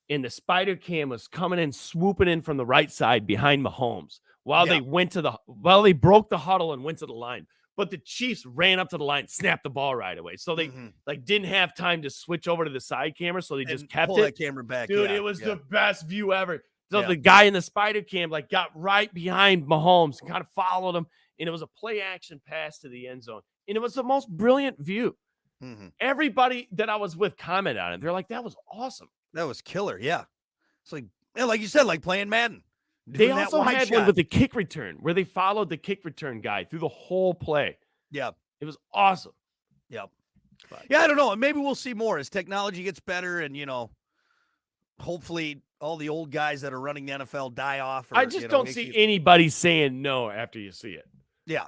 [SPEAKER 2] and the spider cam was coming in, swooping in from the right side behind Mahomes while they broke the huddle and went to the line. But the Chiefs ran up to the line, snapped the ball right away. So they didn't have time to switch over to the side camera. So they just kept
[SPEAKER 1] pull
[SPEAKER 2] it.
[SPEAKER 1] that camera back.
[SPEAKER 2] Dude, it was the best view ever. So the guy in the spider cam got right behind Mahomes and kind of followed him. And it was a play action pass to the end zone. And it was the most brilliant view. Everybody that I was with commented on it. They're like, that was awesome.
[SPEAKER 1] That was killer. Yeah. It's like you said, like playing Madden.
[SPEAKER 2] They also had one with the kick return where they followed the kick return guy through the whole play.
[SPEAKER 1] Yeah.
[SPEAKER 2] It was awesome.
[SPEAKER 1] Yep. Yeah, I don't know. Maybe we'll see more as technology gets better and, hopefully all the old guys that are running the NFL die off.
[SPEAKER 2] I just don't see anybody saying no after you see it.
[SPEAKER 1] Yeah.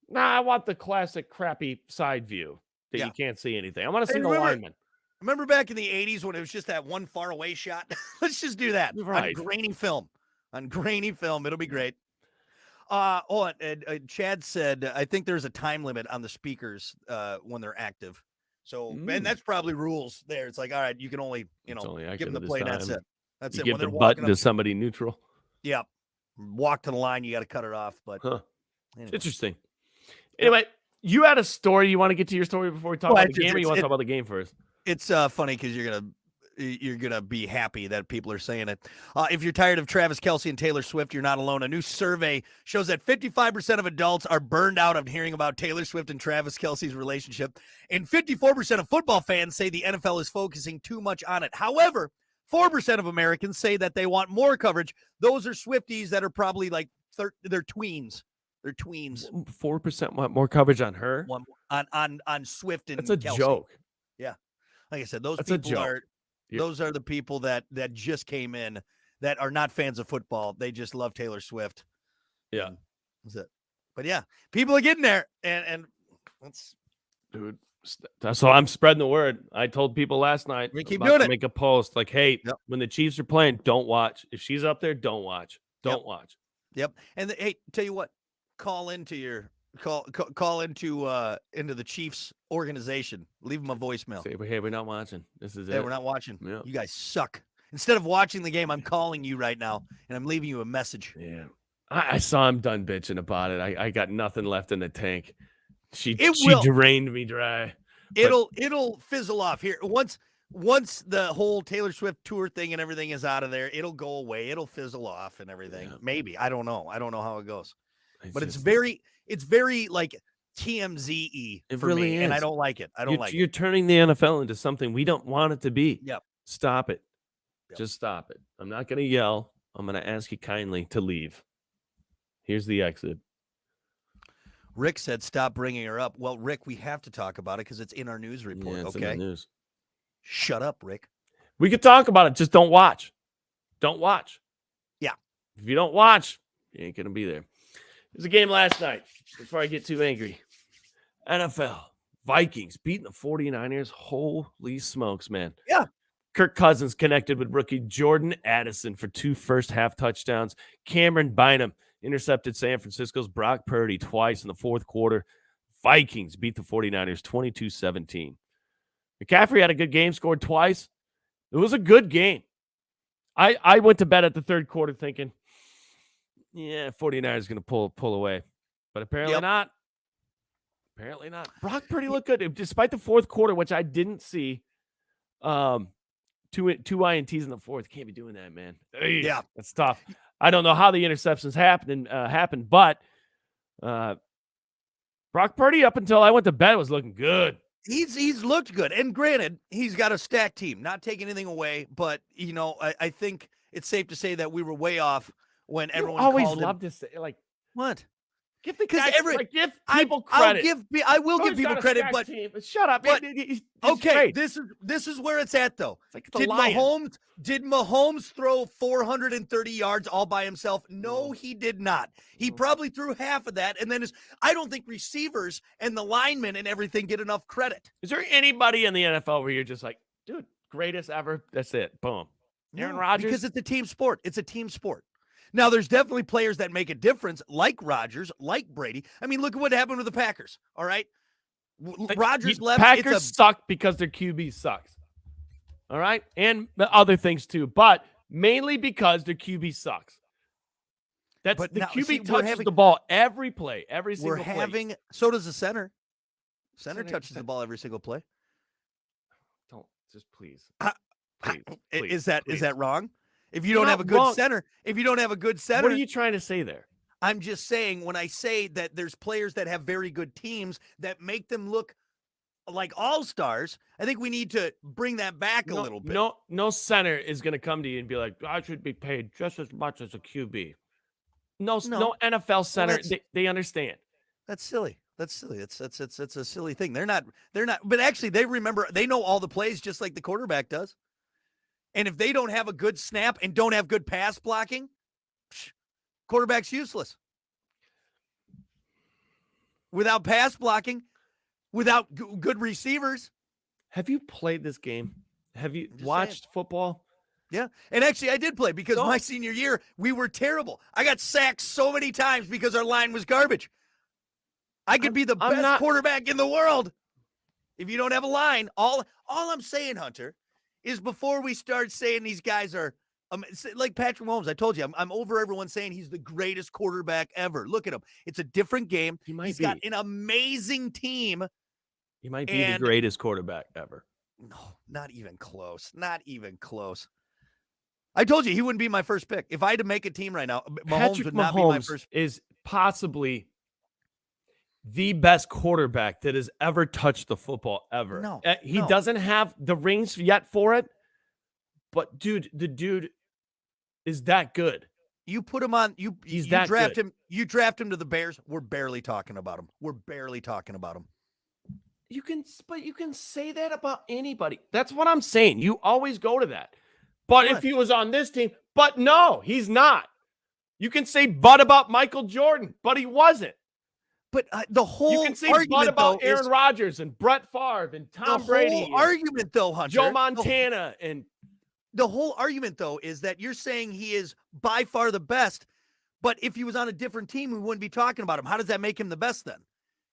[SPEAKER 2] Nah, I want the classic crappy side view that you can't see anything. I want to see the lineman.
[SPEAKER 1] Remember back in the 80s when it was just that one far away shot? Let's just do that.
[SPEAKER 2] Right.
[SPEAKER 1] On grainy film. It'll be great. Chad said, I think there's a time limit on the speakers when they're active. So, and that's probably rules there. It's like, all right, you can only, give them the play. That's it. That's it.
[SPEAKER 2] Give the button to somebody neutral.
[SPEAKER 1] Yeah. Walk to the line. You got to cut it off. But
[SPEAKER 2] anyway. Interesting. Anyway, you had a story. You want to get to your story before we talk about the game, or you want to talk about the game first?
[SPEAKER 1] It's funny because you're gonna be happy that people are saying it. If you're tired of Travis Kelce and Taylor Swift, you're not alone. A new survey shows that 55% of adults are burned out of hearing about Taylor Swift and Travis Kelce's relationship, and 54% of football fans say the NFL is focusing too much on it. However, 4% of Americans say that they want more coverage. Those are Swifties that are probably like they're tweens. They're tweens.
[SPEAKER 2] 4% want more coverage on her?
[SPEAKER 1] On Swift and
[SPEAKER 2] That's a
[SPEAKER 1] Kelce.
[SPEAKER 2] joke.
[SPEAKER 1] Yeah. Like I said, those are the people that just came in that are not fans of football. They just love Taylor Swift.
[SPEAKER 2] Yeah.
[SPEAKER 1] That's it. But yeah, people are getting there. And that's,
[SPEAKER 2] dude. So I'm spreading the word. I told people last night.
[SPEAKER 1] We keep doing it.
[SPEAKER 2] Make a post like, hey, when the Chiefs are playing, don't watch. If she's up there, don't watch. Don't watch.
[SPEAKER 1] Yep. And hey, tell you what, call into the Chiefs organization. Leave them a voicemail.
[SPEAKER 2] Say, hey, we're not watching. This is it.
[SPEAKER 1] Hey, we're not watching.
[SPEAKER 2] Yeah.
[SPEAKER 1] You guys suck. Instead of watching the game, I'm calling you right now, and I'm leaving you a message.
[SPEAKER 2] Yeah. I saw him done bitching about it. I got nothing left in the tank. She drained me dry.
[SPEAKER 1] It'll fizzle off here. Once the whole Taylor Swift tour thing and everything is out of there, it'll go away. It'll fizzle off and everything. Yeah. Maybe. I don't know. I don't know how it goes. But it's very like TMZ-y for
[SPEAKER 2] really
[SPEAKER 1] me,
[SPEAKER 2] is.
[SPEAKER 1] and I don't like it.
[SPEAKER 2] You're turning the NFL into something we don't want it to be.
[SPEAKER 1] Yep.
[SPEAKER 2] Stop it.
[SPEAKER 1] Yep.
[SPEAKER 2] Just stop it. I'm not going to yell. I'm going to ask you kindly to leave. Here's the exit.
[SPEAKER 1] Rick said, stop bringing her up. Well, Rick, we have to talk about it because it's in our news report.
[SPEAKER 2] Yeah, it's
[SPEAKER 1] okay.
[SPEAKER 2] in the news.
[SPEAKER 1] Shut up, Rick.
[SPEAKER 2] We could talk about it. Just don't watch. Don't watch.
[SPEAKER 1] Yeah.
[SPEAKER 2] If you don't watch, you ain't going to be there. There's a game last night before I get too angry. NFL Vikings beating the 49ers. Holy smokes, man.
[SPEAKER 1] Yeah.
[SPEAKER 2] Kirk Cousins connected with rookie Jordan Addison for 2 first-half touchdowns. Cameron Bynum intercepted San Francisco's Brock Purdy twice in the fourth quarter. Vikings beat the 49ers 22-17. McCaffrey had a good game, scored twice. It was a good game. I went to bed at the third quarter thinking, 49ers is going to pull away. But apparently not. Apparently not. Brock Purdy looked good. Despite the fourth quarter, which I didn't see, two INTs in the fourth. Can't be doing that, man.
[SPEAKER 1] Yeah.
[SPEAKER 2] That's tough. I don't know how the interceptions happened, but Brock Purdy, up until I went to bed, was looking good.
[SPEAKER 1] He's looked good. And granted, he's got a stacked team, not taking anything away, but I think it's safe to say that we were way off when everyone
[SPEAKER 2] always
[SPEAKER 1] called
[SPEAKER 2] loved
[SPEAKER 1] him.
[SPEAKER 2] to say, like,
[SPEAKER 1] What?
[SPEAKER 2] Give the
[SPEAKER 1] because
[SPEAKER 2] guy, give people
[SPEAKER 1] I'll
[SPEAKER 2] credit.
[SPEAKER 1] I will
[SPEAKER 2] Oh,
[SPEAKER 1] give
[SPEAKER 2] he's
[SPEAKER 1] people
[SPEAKER 2] got a
[SPEAKER 1] credit,
[SPEAKER 2] stacked
[SPEAKER 1] but
[SPEAKER 2] team. Shut up.
[SPEAKER 1] but-
[SPEAKER 2] He's
[SPEAKER 1] okay,
[SPEAKER 2] great.
[SPEAKER 1] this is where it's at though.
[SPEAKER 2] It's like the
[SPEAKER 1] Did
[SPEAKER 2] Lions.
[SPEAKER 1] Mahomes throw 430 yards all by himself? No,
[SPEAKER 2] No.
[SPEAKER 1] he did not. He
[SPEAKER 2] No.
[SPEAKER 1] probably threw half of that, and then I don't think receivers and the linemen and everything get enough credit.
[SPEAKER 2] Is there anybody in the NFL where you're just like, dude, greatest ever? That's it. Boom. Aaron Rodgers?
[SPEAKER 1] Because it's a team sport. It's a team sport. Now, there's definitely players that make a difference, like Rodgers, like Brady. I mean, look at what happened with the Packers, all right? Rodgers left.
[SPEAKER 2] Packers suck because their QB sucks. All right? And the other things too, but mainly because their QB sucks. The QB touches the ball every play, every single play.
[SPEAKER 1] So does the center. Center
[SPEAKER 2] Center-
[SPEAKER 1] touches the ball every single play.
[SPEAKER 2] Don't just please.
[SPEAKER 1] Is that wrong? If you
[SPEAKER 2] You're
[SPEAKER 1] don't have
[SPEAKER 2] not
[SPEAKER 1] a good
[SPEAKER 2] wrong.
[SPEAKER 1] center,
[SPEAKER 2] What are you trying to say there?
[SPEAKER 1] I'm just saying when I say that there's players that have very good teams that make them look like all-stars, I think we need to bring that back a little bit.
[SPEAKER 2] No center is going to come to you and be like, I should be paid just as much as a QB. No NFL center. They understand.
[SPEAKER 1] That's silly. That's silly. It's a silly thing. They're not, but actually they know all the plays just like the quarterback does. And if they don't have a good snap and don't have good pass blocking, quarterback's useless. Without pass blocking, without good receivers.
[SPEAKER 2] Have you played this game? Have you watched football?
[SPEAKER 1] Yeah. And actually, I did play because my senior year, we were terrible. I got sacked so many times because our line was garbage. I could be the best quarterback in the world. If you don't have a line, all I'm saying, Hunter, is before we start saying these guys are like Patrick Mahomes, I told you, I'm over everyone saying he's the greatest quarterback ever. Look at him. It's a different game. He's got an amazing team.
[SPEAKER 2] He might be the greatest quarterback ever.
[SPEAKER 1] No, not even close. Not even close. I told you he wouldn't be my first pick. If I had to make a team right now, Mahomes would not be my first.
[SPEAKER 2] Is possibly the best quarterback that has ever touched the football ever.
[SPEAKER 1] No,
[SPEAKER 2] he doesn't have the rings yet for it, but the dude is that good.
[SPEAKER 1] You put him on. You draft him. You draft him to the Bears. We're barely talking about him.
[SPEAKER 2] You can say that about anybody. That's what I'm saying. You always go to that. But if he was on this team, but no, he's not. You can say but about Michael Jordan, but he wasn't.
[SPEAKER 1] But the whole
[SPEAKER 2] you can say but about Aaron Rodgers and Brett Favre and Tom Brady.
[SPEAKER 1] The whole argument, though, Hunter,
[SPEAKER 2] Joe Montana, and
[SPEAKER 1] the whole argument, though, is that you're saying he is by far the best. But if he was on a different team, we wouldn't be talking about him. How does that make him the best then?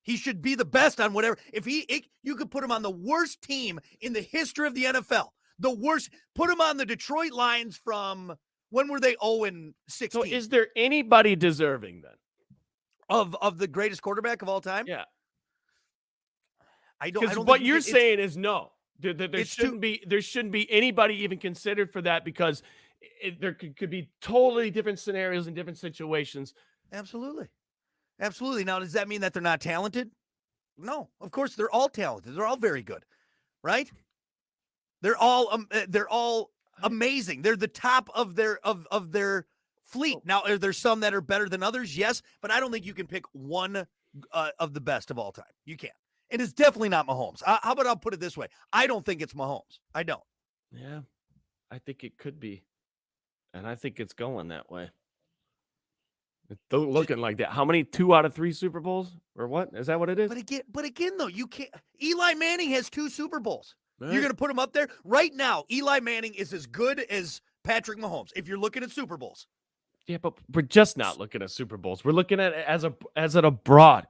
[SPEAKER 1] He should be the best on whatever. You could put him on the worst team in the history of the NFL. The worst. Put him on the Detroit Lions from when were they 0-16?
[SPEAKER 2] So is there anybody deserving then
[SPEAKER 1] of the greatest quarterback of all time?
[SPEAKER 2] Yeah.
[SPEAKER 1] I don't.
[SPEAKER 2] What you're saying is no. There shouldn't be anybody even considered for that because there could be totally different scenarios and different situations.
[SPEAKER 1] Absolutely. Now, does that mean that they're not talented? No, of course they're all talented. They're all very good, right? They're all amazing. They're the top of their fleet. Now, are there some that are better than others? Yes, but I don't think you can pick one of the best of all time. You can't. And it's definitely not Mahomes. How about I'll put it this way? I don't think it's Mahomes. I don't.
[SPEAKER 2] Yeah, I think it could be. And I think it's going that way. It's looking like that. How many 2 out of 3 Super Bowls? Or what? Is that what it is?
[SPEAKER 1] But again, though, you can't. Eli Manning has 2 Super Bowls.
[SPEAKER 2] Right.
[SPEAKER 1] You're going to put him up there? Right now, Eli Manning is as good as Patrick Mahomes if you're looking at Super Bowls.
[SPEAKER 2] Yeah, but we're just not looking at Super Bowls. We're looking at it as an abroad.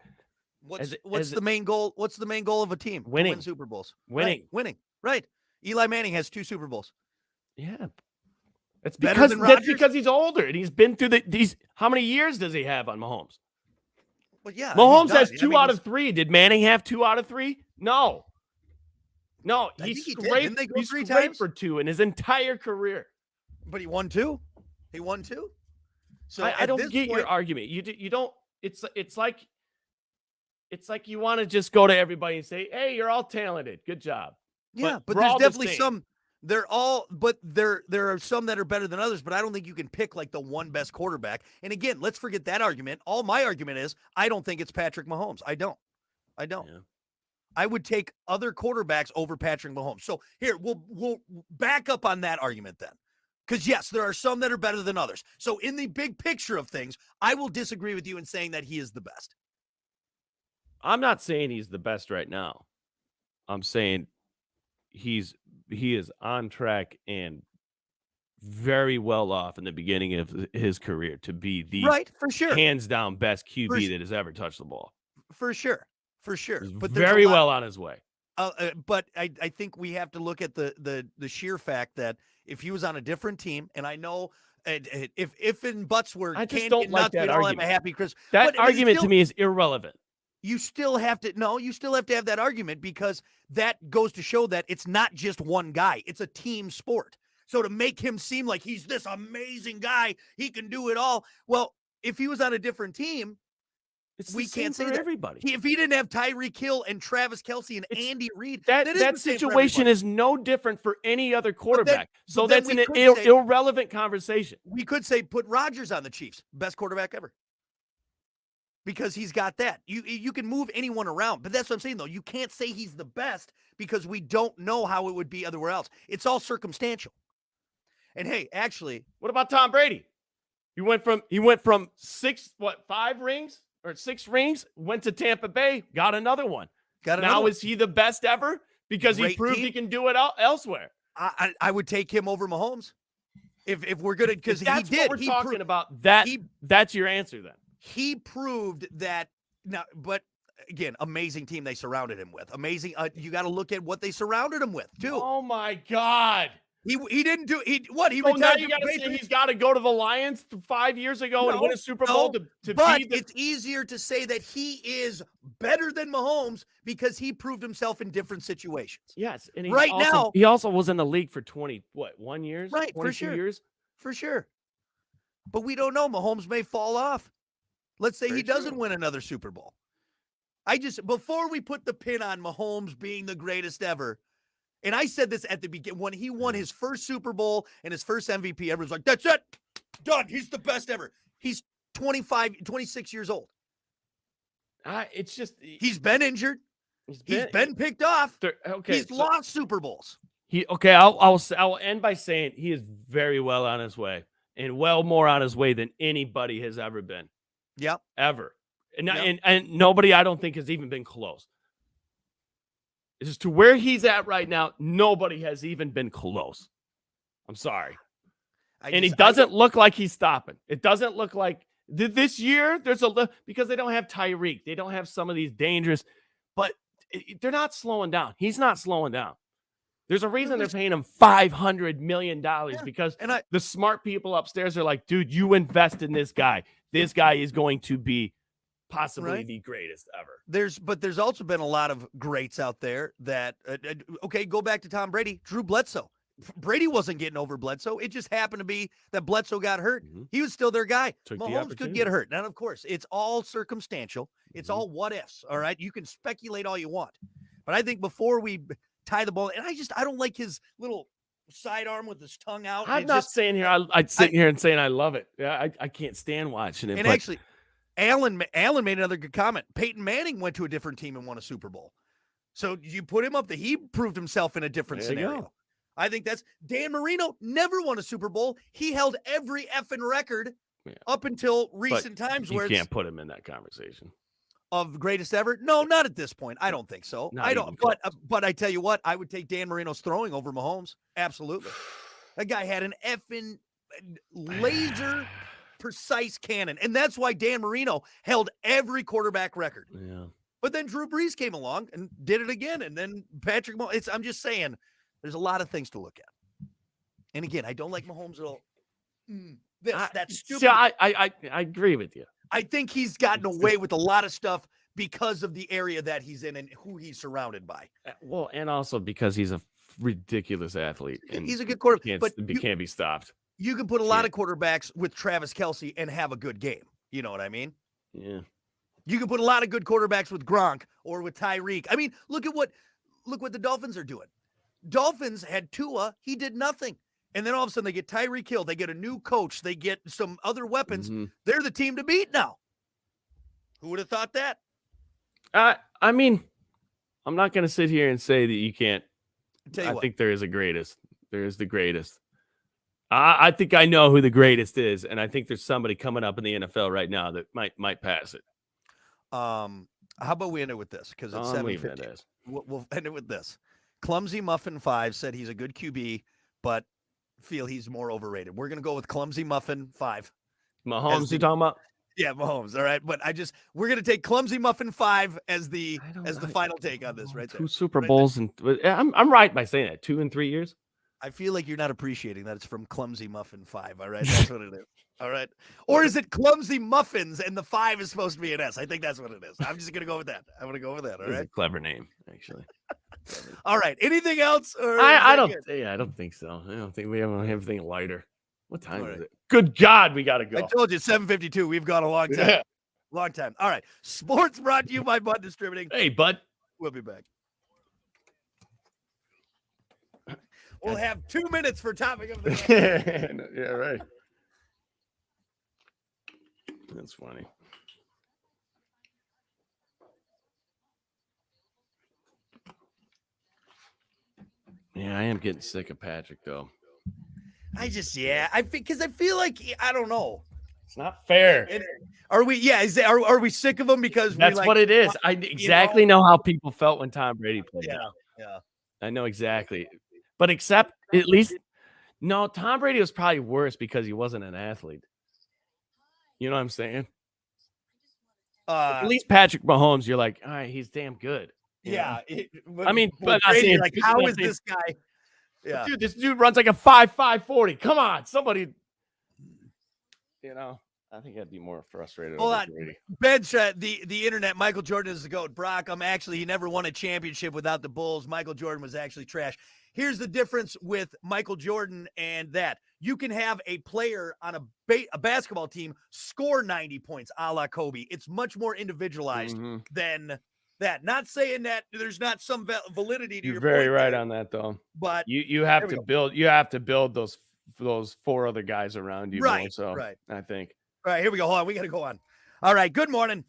[SPEAKER 1] What's the main goal? What's the main goal of a team?
[SPEAKER 2] Winning.
[SPEAKER 1] To win Super Bowls.
[SPEAKER 2] Winning.
[SPEAKER 1] Right. Winning. Right. Eli Manning has 2 Super Bowls.
[SPEAKER 2] Yeah. That's
[SPEAKER 1] Better than Rodgers?
[SPEAKER 2] That's because he's older and he's been through these. How many years does he have on Mahomes?
[SPEAKER 1] Well, yeah.
[SPEAKER 2] Mahomes has 2 out of 3. Did Manning have 2 out of 3? No. He scraped,
[SPEAKER 1] he
[SPEAKER 2] scraped for 2 in his entire career.
[SPEAKER 1] But he won 2. So
[SPEAKER 2] I don't get your argument. You don't. It's like you want to just go to everybody and say, "Hey, you're all talented. Good job."
[SPEAKER 1] Yeah, but there's definitely some. but there are some that are better than others, but I don't think you can pick like the one best quarterback. And again, let's forget that argument. All my argument is I don't think it's Patrick Mahomes. I don't.
[SPEAKER 2] Yeah.
[SPEAKER 1] I would take other quarterbacks over Patrick Mahomes. So here, we'll back up on that argument then. Because yes, there are some that are better than others. So in the big picture of things, I will disagree with you in saying that he is the best.
[SPEAKER 2] I'm not saying he's the best right now. I'm saying he is on track and very well off in the beginning of his career to be the
[SPEAKER 1] right, for sure,
[SPEAKER 2] hands down best QB that has ever touched the ball.
[SPEAKER 1] For sure.
[SPEAKER 2] He's
[SPEAKER 1] but
[SPEAKER 2] very well on his way.
[SPEAKER 1] But I think we have to look at the sheer fact that if he was on a different team, and I know if in butts were
[SPEAKER 2] I just don't like that argument.
[SPEAKER 1] A happy Christmas.
[SPEAKER 2] That argument to me is irrelevant.
[SPEAKER 1] You still have to have that argument because that goes to show that it's not just one guy. It's a team sport. So to make him seem like he's this amazing guy, he can do it all. Well, if he was on a different team, we can't say that.
[SPEAKER 2] Everybody.
[SPEAKER 1] If he didn't have Tyreek Hill and Travis Kelce and Andy Reid,
[SPEAKER 2] that situation is no different for any other quarterback. So that's an irrelevant conversation.
[SPEAKER 1] We could say put Rodgers on the Chiefs, best quarterback ever. Because he's got that. You can move anyone around, but that's what I'm saying, though. You can't say he's the best because we don't know how it would be everywhere else. It's all circumstantial. And hey, actually,
[SPEAKER 2] what about Tom Brady? He went from 5 rings or 6 rings, went to Tampa Bay, got another one. Now is he the best ever because he proved he can do it elsewhere?
[SPEAKER 1] I would take him over Mahomes if we're good at because he did.
[SPEAKER 2] What we're talking about that. That's your answer then.
[SPEAKER 1] He proved that now, but again, amazing team they surrounded him with. Amazing. You got to look at what they surrounded him with too.
[SPEAKER 2] Oh my God.
[SPEAKER 1] He didn't do he
[SPEAKER 2] so now you got to say he's got to go to the Lions 5 years ago and win a Super Bowl
[SPEAKER 1] but it's easier to say that he is better than Mahomes because he proved himself in different situations.
[SPEAKER 2] Yes, and
[SPEAKER 1] he
[SPEAKER 2] also was in the league for 1 years,
[SPEAKER 1] right? For sure. But we don't know. Mahomes may fall off. Let's say he doesn't win another Super Bowl. Before we put the pin on Mahomes being the greatest ever, and I said this at the beginning, when he won his first Super Bowl and his first MVP, everyone's like, that's it. Done. He's the best ever. He's 26 years old.
[SPEAKER 2] It's just
[SPEAKER 1] he's been injured. He's been picked off. He's lost Super Bowls.
[SPEAKER 2] I'll end by saying he is very well on his way and well more on his way than anybody has ever been.
[SPEAKER 1] Yep.
[SPEAKER 2] Ever. And nobody, I don't think, has even been close. It's just to where he's at right now, nobody has even been close. I'm sorry. He doesn't look like he's stopping. It doesn't look like this year because they don't have Tyreek. They don't have some of these dangerous, but they're not slowing down. He's not slowing down. There's a reason they're paying him $500 million because the smart people upstairs are like, dude, you invest in this guy. This guy is going to be possibly the greatest ever.
[SPEAKER 1] But there's also been a lot of greats out there that, go back to Tom Brady, Drew Bledsoe. Brady wasn't getting over Bledsoe. It just happened to be that Bledsoe got hurt. Mm-hmm. He was still their guy. Mahomes could get hurt. And of course, it's all circumstantial. It's all what ifs. All right. You can speculate all you want. But I think before we tie the ball, and I don't like his little sidearm with his tongue out.
[SPEAKER 2] I'm not saying here, I'd sit here and saying I love it. Yeah, I can't stand watching it.
[SPEAKER 1] And actually, Allen made another good comment. Peyton Manning went to a different team and won a Super Bowl. So you put him up there. He proved himself in a different scenario. I think that's Dan Marino never won a Super Bowl. He held every effing record up until recent times where
[SPEAKER 2] you can't put him in that conversation
[SPEAKER 1] of greatest ever. No, not at this point. I don't think so. I don't. But I tell you what, I would take Dan Marino's throwing over Mahomes. Absolutely. That guy had an effing laser precise cannon, and that's why Dan Marino held every quarterback record.
[SPEAKER 2] Yeah.
[SPEAKER 1] But then Drew Brees came along and did it again, and then Patrick Mahomes. I'm just saying. There's a lot of things to look at. And again, I don't like Mahomes at all. That's stupid.
[SPEAKER 2] See, I agree with you.
[SPEAKER 1] I think he's gotten away with a lot of stuff because of the area that he's in and who he's surrounded by.
[SPEAKER 2] Well, and also because he's a ridiculous athlete. And
[SPEAKER 1] he's a good quarterback.
[SPEAKER 2] But he can't be stopped.
[SPEAKER 1] You can put a lot of quarterbacks with Travis Kelce and have a good game. You know what I mean?
[SPEAKER 2] Yeah.
[SPEAKER 1] You can put a lot of good quarterbacks with Gronk or with Tyreek. I mean, look what the Dolphins are doing. Dolphins had Tua. He did nothing. And then all of a sudden they get Tyreek Hill. They get a new coach. They get some other weapons. They're the team to beat now. Who would have thought that?
[SPEAKER 2] I mean, I'm not going to sit here and say that you can't.
[SPEAKER 1] I
[SPEAKER 2] think there is a greatest. There is the greatest. I think I know who the greatest is, and I think there's somebody coming up in the NFL right now that might pass it.
[SPEAKER 1] How about we end it with this? Because it's 7:50. We'll end it with this. Clumsy Muffin 5 said he's a good QB, but feel he's more overrated. We're going to go with Clumsy Muffin 5.
[SPEAKER 2] Mahomes, you talking about?
[SPEAKER 1] Yeah, Mahomes. All right, but we're going to take Clumsy Muffin 5 as the final take on this, right there.
[SPEAKER 2] 2 Super Bowls, and I'm right by saying that. 2 in 3 years.
[SPEAKER 1] I feel like you're not appreciating that it's from Clumsy Muffin 5. All right, that's what it is. All right, or is it Clumsy Muffins and the 5 is supposed to be an S? I think that's what it is. I'm just going to go with that. I'm going to go with that. All right,
[SPEAKER 2] it's a clever name, actually.
[SPEAKER 1] All right. Anything else? Or
[SPEAKER 2] I don't think so. I don't think we have anything lighter. What time is it? Good God, we got to go.
[SPEAKER 1] I told you, 7:52. We've gone a long time. Long time. All right. Sports brought to you by Bud Distributing.
[SPEAKER 2] Hey, Bud.
[SPEAKER 1] We'll be back. We'll have 2 minutes for topic of the day.
[SPEAKER 2] Yeah, right. That's funny. Yeah, I am getting sick of Patrick, though.
[SPEAKER 1] I feel like, I don't know.
[SPEAKER 2] It's not fair.
[SPEAKER 1] Are we? Yeah. Are we sick of him because
[SPEAKER 2] that's what it is? I exactly know how people felt when Tom Brady played.
[SPEAKER 1] Yeah.
[SPEAKER 2] I know exactly. But except at least, no, Tom Brady was probably worse because he wasn't an athlete. You know what I'm saying? At least Patrick Mahomes, you're like, all right, he's damn good.
[SPEAKER 1] Yeah.
[SPEAKER 2] I mean, but
[SPEAKER 1] Brady, like, how is this guy?
[SPEAKER 2] Yeah. Dude, this dude runs like a 5.40. Come on, somebody. You know, I think I'd be more frustrated.
[SPEAKER 1] Hold on. Ben, the internet, Michael Jordan is the GOAT. Brock, he never won a championship without the Bulls. Michael Jordan was actually trash. Here's the difference with Michael Jordan and that. You can have a player on a basketball team score 90 points a la Kobe. It's much more individualized than that. Not saying that there's not some validity to your point.
[SPEAKER 2] You're very right on that, though.
[SPEAKER 1] But
[SPEAKER 2] you have to build. You have to build those 4 other guys around you.
[SPEAKER 1] Right.
[SPEAKER 2] More, so
[SPEAKER 1] right.
[SPEAKER 2] I think.
[SPEAKER 1] All right, here we go. Hold on. We got to go on. All right. Good morning.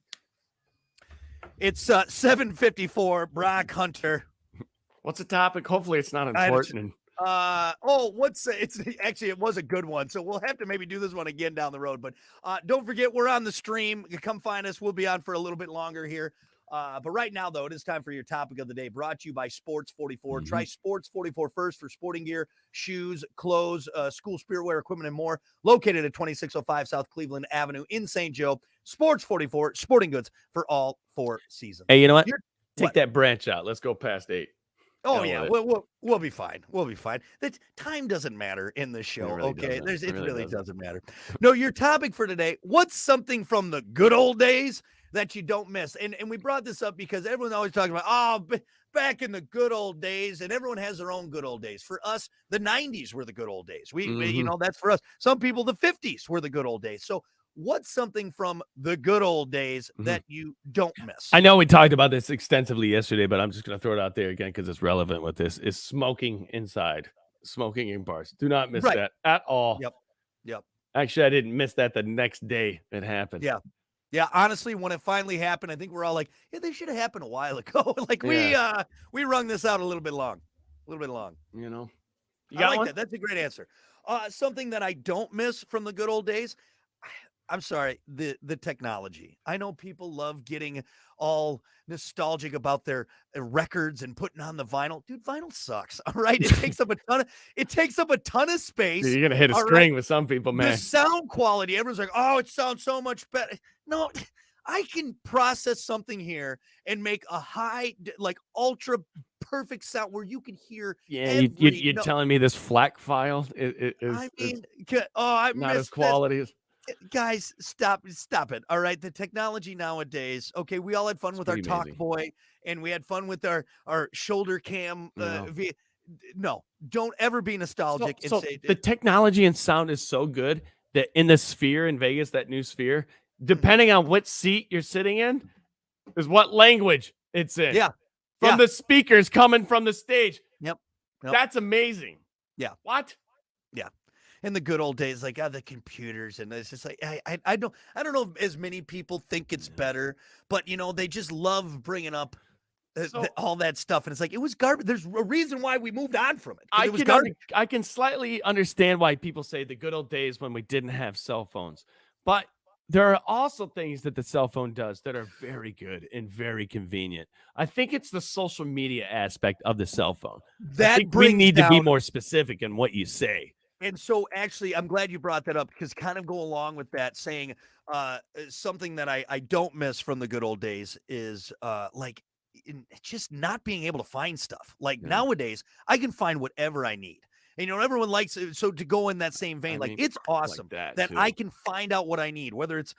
[SPEAKER 1] It's 7:54. Brock Hunter.
[SPEAKER 2] What's the topic? Hopefully it's not important.
[SPEAKER 1] It was a good one. So we'll have to maybe do this one again down the road. But don't forget, we're on the stream. Come find us. We'll be on for a little bit longer here. But right now, though, it is time for your topic of the day, brought to you by Sports 44. Try Sports 44 first for sporting gear, shoes, clothes, school spirit wear, equipment, and more. Located at 2605 South Cleveland Avenue in St. Joe. Sports 44, sporting goods for all 4 seasons.
[SPEAKER 2] Hey, you know what? Take that branch out. Let's go past 8.
[SPEAKER 1] Oh, yeah, we'll be fine. We'll be fine. That time doesn't matter in this show,
[SPEAKER 2] really
[SPEAKER 1] okay?
[SPEAKER 2] Doesn't.
[SPEAKER 1] It really doesn't matter. No, your topic for today, what's something from the good old days that you don't miss? And we brought this up because everyone's always talking about, back in the good old days, and everyone has their own good old days. For us, the 90s were the good old days. We that's for us. Some people, the 50s were the good old days. So what's something from the good old days that you don't miss?
[SPEAKER 2] I know we talked about this extensively yesterday, but I'm just going to throw it out there again because it's relevant with this. Is smoking inside, smoking in bars. Do not miss that at all.
[SPEAKER 1] Yep.
[SPEAKER 2] Actually, I didn't miss that the next day it happened.
[SPEAKER 1] Yeah, honestly, when it finally happened, I think we're all like, yeah, they should have happened a while ago. We wrung this out a little bit long.
[SPEAKER 2] You know,
[SPEAKER 1] I like that. That's a great answer. Something that I don't miss from the good old days. I'm sorry, the technology. I know people love getting all nostalgic about their records and putting on the vinyl. Dude, vinyl sucks. All right, it takes up a ton of space.
[SPEAKER 2] Dude, you're gonna hit a string with some people, man.
[SPEAKER 1] The sound quality. Everyone's like, oh, it sounds so much better. No, I can process something here and make a high, like ultra perfect sound where you can hear.
[SPEAKER 2] Yeah, you're telling me this FLAC file is
[SPEAKER 1] not
[SPEAKER 2] as quality as.
[SPEAKER 1] Guys, stop it. All right. The technology nowadays. Okay. We all had fun with our Talk Boy and we had fun with our shoulder cam. No, don't ever be nostalgic and say
[SPEAKER 2] the technology and sound is so good that in the Sphere in Vegas, that new Sphere, depending on what seat you're sitting in, is what language it's in.
[SPEAKER 1] Yeah.
[SPEAKER 2] From the speakers coming from the stage.
[SPEAKER 1] Yep. Yep.
[SPEAKER 2] That's amazing.
[SPEAKER 1] Yeah.
[SPEAKER 2] What?
[SPEAKER 1] Yeah. In the good old days, like the computers, and it's just like I don't know if as many people think it's better, but they just love bringing up all that stuff, and it's like it was garbage. There's a reason why we moved on from it. It was garbage.
[SPEAKER 2] I can slightly understand why people say the good old days when we didn't have cell phones, but there are also things that the cell phone does that are very good and very convenient. I think it's the social media aspect of the cell phone. I think we need to be more specific in what you say.
[SPEAKER 1] And so actually, I'm glad you brought that up because kind of go along with that saying something that I don't miss from the good old days is just not being able to find stuff. Like nowadays, I can find whatever I need. And everyone likes it. So to go in that same vein, it's awesome that I can find out what I need, whether it's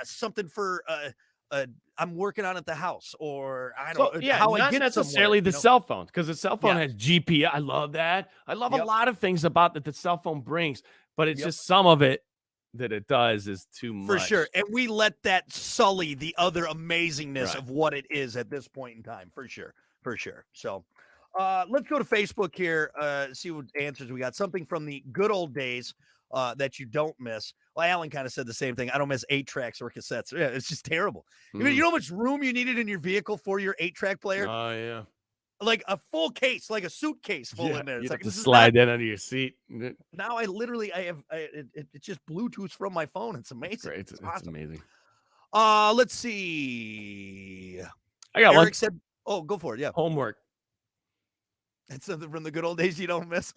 [SPEAKER 1] something for I'm working on at the house, or I don't know how I get
[SPEAKER 2] necessarily
[SPEAKER 1] somewhere,
[SPEAKER 2] the cell phone, because the cell phone has GPS. I love that. I love a lot of things about that the cell phone brings, but it's just some of it that it does is too much.
[SPEAKER 1] For sure. And we let that sully the other amazingness of what it is at this point in time. For sure. For sure. So let's go to Facebook here, see what answers we got. Something from the good old days that you don't miss. Well, Alan kind of said the same thing. I don't miss 8-tracks or cassettes. Yeah, it's just terrible. You know how much room you needed in your vehicle for your 8-track player?
[SPEAKER 2] Oh, yeah.
[SPEAKER 1] Like a full case, like a suitcase full in there. It's
[SPEAKER 2] you
[SPEAKER 1] like
[SPEAKER 2] have to slide that under your seat.
[SPEAKER 1] Now I have it's just Bluetooth from my phone. It's amazing.
[SPEAKER 2] Great.
[SPEAKER 1] It's awesome.
[SPEAKER 2] Amazing.
[SPEAKER 1] Let's see.
[SPEAKER 2] I got
[SPEAKER 1] Eric
[SPEAKER 2] one.
[SPEAKER 1] said, "Oh, go for it." Yeah,
[SPEAKER 2] homework.
[SPEAKER 1] It's something from the good old days you don't miss.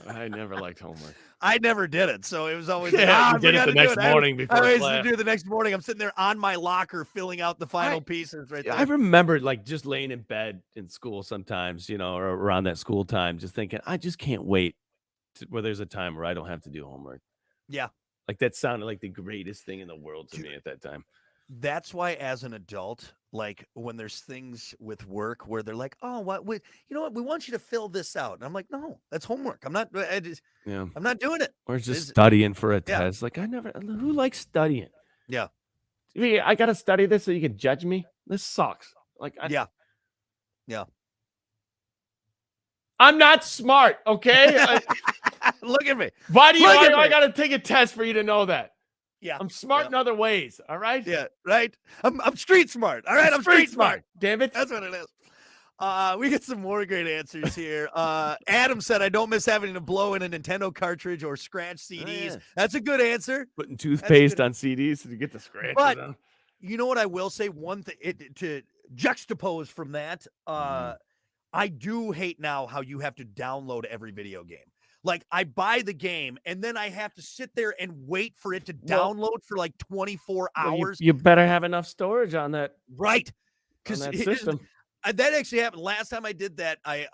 [SPEAKER 2] I never liked homework.
[SPEAKER 1] I never did it, so it was always
[SPEAKER 2] you did it the next morning before
[SPEAKER 1] I
[SPEAKER 2] class.
[SPEAKER 1] used to do it the next morning. I'm sitting there on my locker filling out the final pieces right there.
[SPEAKER 2] I remember just laying in bed in school sometimes, or around that school time, just thinking, I just can't wait where there's a time where I don't have to do homework.
[SPEAKER 1] Yeah.
[SPEAKER 2] Like that sounded like the greatest thing in the world to me at that time.
[SPEAKER 1] That's why as an adult, like when there's things with work where they're like, oh, you know what? We want you to fill this out. And I'm like, no, that's homework. I'm not doing it.
[SPEAKER 2] Or just studying for a test. Like who likes studying?
[SPEAKER 1] Yeah.
[SPEAKER 2] I got to study this so you can judge me. This sucks.
[SPEAKER 1] Yeah.
[SPEAKER 2] I'm not smart. Okay.
[SPEAKER 1] Look at me.
[SPEAKER 2] Why do I got to take a test for you to know that?
[SPEAKER 1] Yeah.
[SPEAKER 2] I'm smart in other ways. All right.
[SPEAKER 1] Yeah. Right. I'm street smart. All right. I'm street smart.
[SPEAKER 2] Damn it.
[SPEAKER 1] That's what it is. We get some more great answers here. Adam said, I don't miss having to blow in a Nintendo cartridge or scratch CDs. Oh, yeah. That's a good answer.
[SPEAKER 2] Putting toothpaste on CDs so you get the scratches.
[SPEAKER 1] But you know what I will say? One thing to juxtapose from that, I do hate now how you have to download every video game. Like I buy the game and then I have to sit there and wait for it to download for like 24 hours.
[SPEAKER 2] You better have enough storage on that.
[SPEAKER 1] Right. Because
[SPEAKER 2] that system.
[SPEAKER 1] That actually happened. Last time I did that, I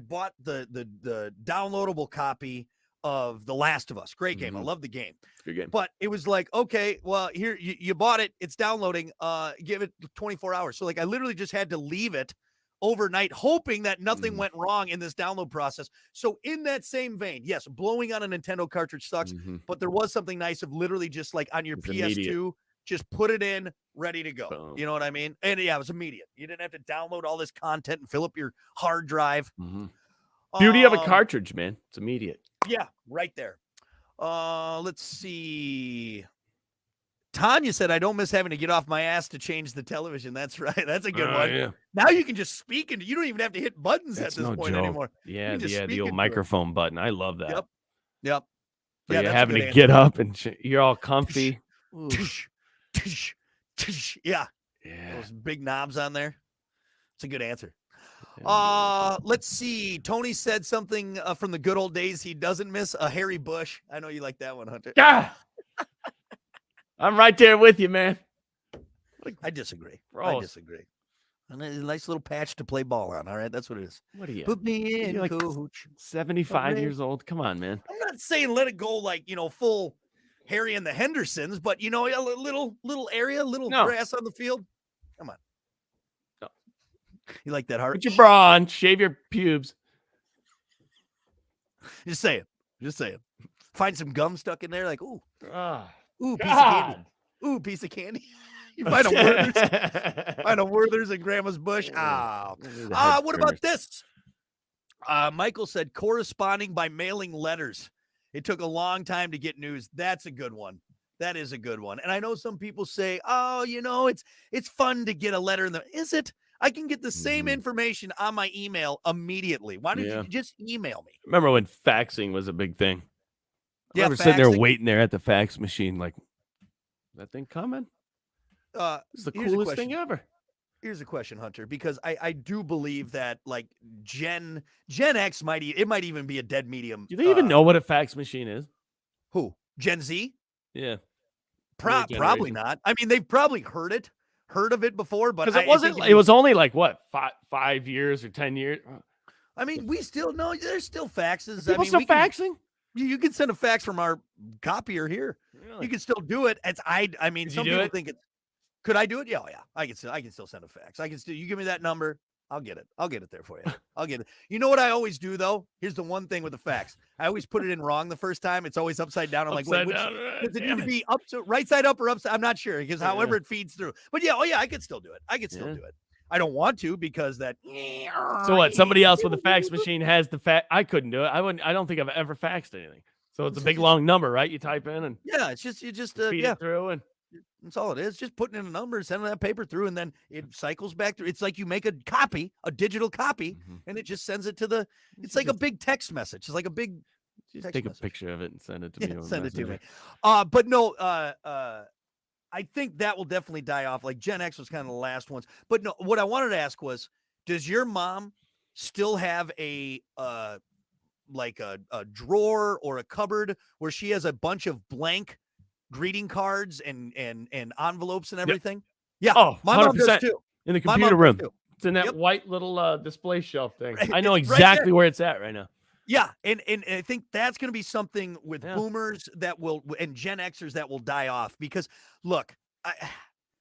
[SPEAKER 1] bought the downloadable copy of The Last of Us. Great game. I love the game.
[SPEAKER 2] Good game.
[SPEAKER 1] But it was like, okay, well, here you bought it. It's downloading. Give it 24 hours. So like I literally just had to leave it overnight, hoping that nothing went wrong in this download process. So in that same vein, yes, blowing on a Nintendo cartridge sucks, but there was something nice of literally just like on your PS2, immediate. Just put it in, ready to go. Boom. You know what I mean? And yeah, it was immediate. You didn't have to download all this content and fill up your hard drive.
[SPEAKER 2] Beauty of a cartridge, man. It's immediate.
[SPEAKER 1] Yeah, right there. Let's see. Tanya said, I don't miss having to get off my ass to change the television. That's right. That's a good one. Yeah. Now you can just speak into, you don't even have to hit buttons at this point anymore.
[SPEAKER 2] Yeah, the old microphone button. I love that.
[SPEAKER 1] Yep.
[SPEAKER 2] So you're having to get up and you're all comfy.
[SPEAKER 1] Yeah. Those big knobs on there. It's a good answer. Let's see. Tony said something from the good old days he doesn't miss, a hairy bush. I know you like that one, Hunter.
[SPEAKER 2] Yeah. I'm right there with you, man.
[SPEAKER 1] I disagree. I disagree. And a nice little patch to play ball on. All right, that's what it is.
[SPEAKER 2] What are you?
[SPEAKER 1] Put me in, coach.
[SPEAKER 2] 75 years old. Come on, man.
[SPEAKER 1] I'm not saying let it go like, full Harry and the Hendersons, but a little area, grass on the field. Come on.
[SPEAKER 2] No.
[SPEAKER 1] You like that heart?
[SPEAKER 2] Put your bra on. Shave your pubes.
[SPEAKER 1] Just saying. Find some gum stuck in there, like ooh. Ooh, piece of candy. Ooh, piece of candy. You find a Werther's. Find a Werther's in Grandma's bush. What about this? Michael said corresponding by mailing letters. It took a long time to get news. That's a good one. That is a good one. And I know some people say, "Oh, it's fun to get a letter in the." Is it? I can get the same information on my email immediately. Why don't you just email me?
[SPEAKER 2] Remember when faxing was a big thing? I
[SPEAKER 1] Yeah,
[SPEAKER 2] remember sitting there
[SPEAKER 1] faxing.
[SPEAKER 2] waiting there at the fax machine, like, that thing coming? This is the
[SPEAKER 1] Here's a
[SPEAKER 2] coolest
[SPEAKER 1] question.
[SPEAKER 2] thing ever.
[SPEAKER 1] Here's a question, Hunter, because I do believe that like Gen X might even be a dead medium.
[SPEAKER 2] Do they even know what a fax machine is?
[SPEAKER 1] Who? Gen Z?
[SPEAKER 2] Yeah.
[SPEAKER 1] Probably not. I mean, they've probably heard of it before, but
[SPEAKER 2] Because it wasn't. It was only like what 5 years or 10 years.
[SPEAKER 1] I mean, we still know there's still faxes.
[SPEAKER 2] People still faxing?
[SPEAKER 1] You can send a fax from our copier here.
[SPEAKER 2] Really?
[SPEAKER 1] You can still do it. I mean,
[SPEAKER 2] Could
[SPEAKER 1] some
[SPEAKER 2] you do
[SPEAKER 1] people
[SPEAKER 2] it?
[SPEAKER 1] think it's. Could I do it? Yeah, oh, yeah. I can still send a fax. I can still. You give me that number, I'll get it. I'll get it there for you. I'll get it. You know what I always do though? Here's the one thing with the fax. I always put it in wrong the first time. It's always upside down. I'm
[SPEAKER 2] Upside
[SPEAKER 1] like,
[SPEAKER 2] down,
[SPEAKER 1] does it need to be up to right side up or upside? I'm not sure because however it feeds through. But yeah, I could still do it. I could still do it. I don't want to because that.
[SPEAKER 2] So what? Somebody else with a fax machine has the fax. I couldn't do it. I don't think I've ever faxed anything. So it's a big long number, right? You type in and
[SPEAKER 1] it's just
[SPEAKER 2] feed it through, and
[SPEAKER 1] that's all it is. Just putting in a number, sending that paper through, and then it cycles back through. It's like you make a copy, a digital copy, and it just sends it to the. It's like a big text message. It's like a big.
[SPEAKER 2] Just take a picture of it and send it to me.
[SPEAKER 1] Send it to me. But no, I think that will definitely die off. Like Gen X was kind of the last ones. But no, what I wanted to ask was, does your mom still have a like a drawer or a cupboard where she has a bunch of blank greeting cards and envelopes and everything?
[SPEAKER 2] Yep.
[SPEAKER 1] Yeah. My mom does too.
[SPEAKER 2] In the computer room.
[SPEAKER 1] Too.
[SPEAKER 2] It's in that white little display shelf thing. I know
[SPEAKER 1] It's
[SPEAKER 2] exactly where it's at right now.
[SPEAKER 1] Yeah, and I think that's going to be something with boomers that will and Gen Xers that will die off because look,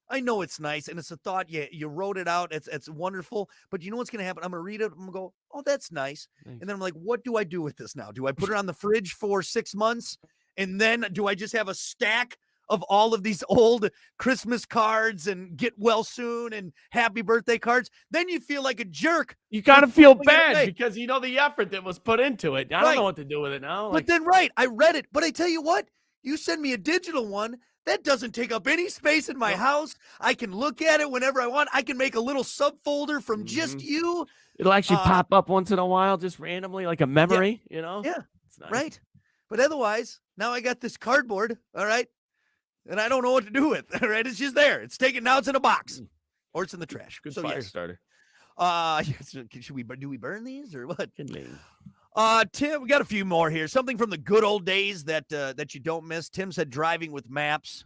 [SPEAKER 1] I know it's nice and it's a thought. You wrote it out. It's wonderful. But you know what's going to happen? I'm going to read it. I'm going to go, oh, that's nice. And then I'm like, what do I do with this now? Do I put it on the fridge for 6 months? And then do I just have a stack of all of these old Christmas cards and get well soon and happy birthday cards? Then you feel like a jerk.
[SPEAKER 2] You kind of feel bad because you know the effort that was put into it. I don't know what to do with it now.
[SPEAKER 1] But then, I read it. But I tell you what, you send me a digital one. That doesn't take up any space in my house. I can look at it whenever I want. I can make a little subfolder from just you.
[SPEAKER 2] It'll actually pop up once in a while, just randomly, like a memory, you know?
[SPEAKER 1] Yeah,
[SPEAKER 2] it's nice.
[SPEAKER 1] Right. But otherwise, now I got this cardboard, all right? And I don't know what to do with it, all right? It's just there. It's taken, now it's in a box. Or it's in the trash.
[SPEAKER 2] Good fire starter.
[SPEAKER 1] Do we burn these or what?
[SPEAKER 2] Good name.
[SPEAKER 1] Tim, we got a few more here. Something from the good old days that you don't miss. Tim said driving with maps.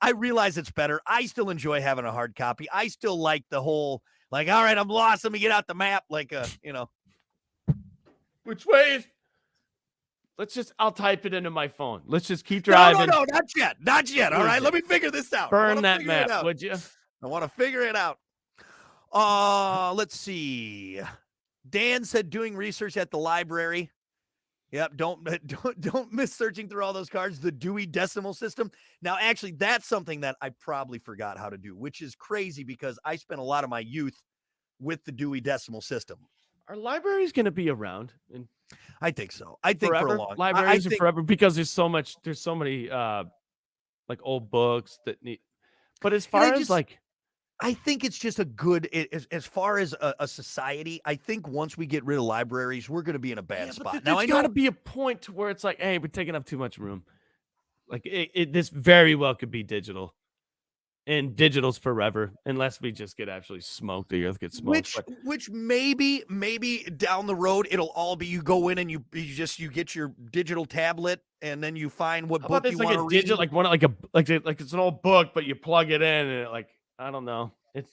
[SPEAKER 1] I realize it's better. I still enjoy having a hard copy. I still like the whole, like, all right, I'm lost. Let me get out the map. Like,
[SPEAKER 2] Which way is... I'll type it into my phone. Let's just keep driving.
[SPEAKER 1] No, not yet. Not yet. All right, let me figure this out.
[SPEAKER 2] Burn that map, would you?
[SPEAKER 1] I want to figure it out. Let's see. Dan said doing research at the library. Yep, don't miss searching through all those cards. The Dewey Decimal System. Now, actually, that's something that I probably forgot how to do, which is crazy because I spent a lot of my youth with the Dewey Decimal System.
[SPEAKER 2] Are libraries going to be around?
[SPEAKER 1] I think so. I think
[SPEAKER 2] forever?
[SPEAKER 1] for a long
[SPEAKER 2] libraries are forever because there's so many like old books that need. But as far as
[SPEAKER 1] I think it's just a good, as far as a society, I think once we get rid of libraries, we're going to be in a bad spot.
[SPEAKER 2] Now, I got to be a point to where it's like, hey, we're taking up too much room. Like this very well could be digital. And digital's forever, unless we just get actually smoked. The earth gets smoked.
[SPEAKER 1] Which maybe down the road, it'll all be, you go in and you get your digital tablet and then you find what book you want to read.
[SPEAKER 2] Like it's an old book, but you plug it in and I don't know. It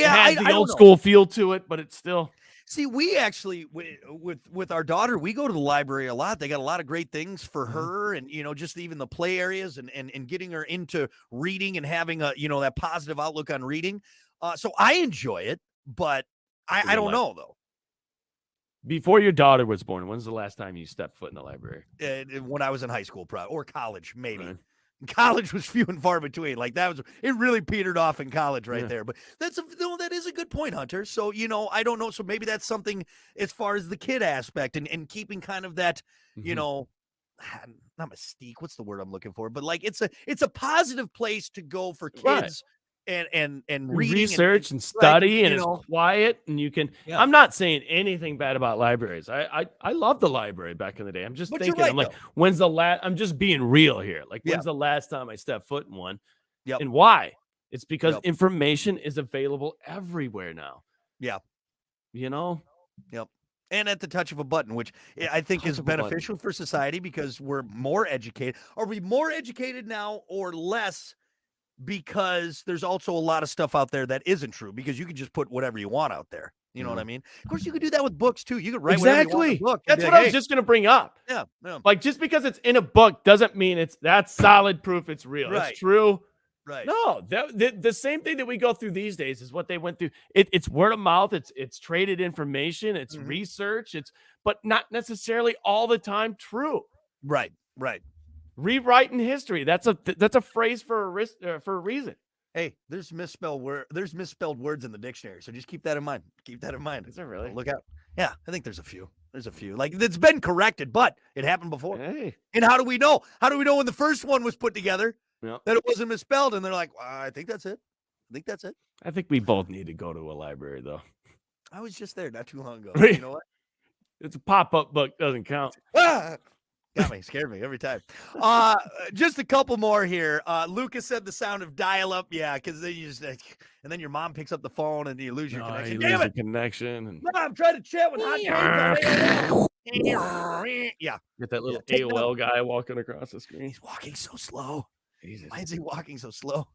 [SPEAKER 2] has the old school feel to it, but it's still.
[SPEAKER 1] See, we actually with our daughter, we go to the library a lot. They got a lot of great things for her, and just even the play areas and getting her into reading and having that positive outlook on reading. So I enjoy it, but I don't know though.
[SPEAKER 2] Before your daughter was born, when's the last time you stepped foot in the library?
[SPEAKER 1] When I was in high school, probably, or college, maybe.
[SPEAKER 2] Right.
[SPEAKER 1] College was few and far between. Like it really petered off in college right there. But that is a good point, Hunter. So, I don't know. So maybe that's something as far as the kid aspect and keeping kind of that, not mystique. What's the word I'm looking for? But like, it's a positive place to go for kids and reading
[SPEAKER 2] research and study, and it's quiet, and you can.
[SPEAKER 1] Yeah.
[SPEAKER 2] I'm not saying anything bad about libraries. I love the library back in the day. I'm just thinking. I'm like, when's the last? I'm just being real here. Like, when's the last time I stepped foot in one?
[SPEAKER 1] Yep.
[SPEAKER 2] And why? It's because information is available everywhere now.
[SPEAKER 1] Yeah.
[SPEAKER 2] Yep.
[SPEAKER 1] And at the touch of a button, which I think is beneficial for society because we're more educated. Are we more educated now or less? Because there's also a lot of stuff out there that isn't true because you can just put whatever you want out there. You know what I mean? Of course, you could do that with books too. You could write whatever you want in a book.
[SPEAKER 2] That's what I was just going to bring up.
[SPEAKER 1] Yeah.
[SPEAKER 2] Like, just because it's in a book doesn't mean that's solid proof it's real.
[SPEAKER 1] Right.
[SPEAKER 2] It's true.
[SPEAKER 1] Right.
[SPEAKER 2] No, the same thing that we go through these days is what they went through. It's word of mouth. It's traded information. It's research. But not necessarily all the time true.
[SPEAKER 1] Right.
[SPEAKER 2] Rewriting history. That's a phrase for a reason.
[SPEAKER 1] Hey, there's misspelled words in the dictionary, so just keep that in mind.
[SPEAKER 2] Is there really?
[SPEAKER 1] Look out. Yeah, I think there's a few. Like, it's been corrected, but it happened before.
[SPEAKER 2] Hey.
[SPEAKER 1] And how do we know? How do we know when the first one was put together
[SPEAKER 2] that
[SPEAKER 1] it wasn't misspelled? And they're like, well, I think that's it.
[SPEAKER 2] I think we both need to go to a library, though.
[SPEAKER 1] I was just there not too long ago.
[SPEAKER 2] Right.
[SPEAKER 1] You know what?
[SPEAKER 2] It's a pop-up book. Doesn't count.
[SPEAKER 1] Got me, scared me every time. Just a couple more here. Lucas said the sound of dial-up. Yeah, because then you just and then your mom picks up the phone and you lose your connection.
[SPEAKER 2] You lose the connection. And...
[SPEAKER 1] Mom, I'm trying to chat with hot. Yeah.
[SPEAKER 2] Get that little AOL guy walking across the screen.
[SPEAKER 1] He's walking so slow.
[SPEAKER 2] Jesus.
[SPEAKER 1] Why is he walking so slow?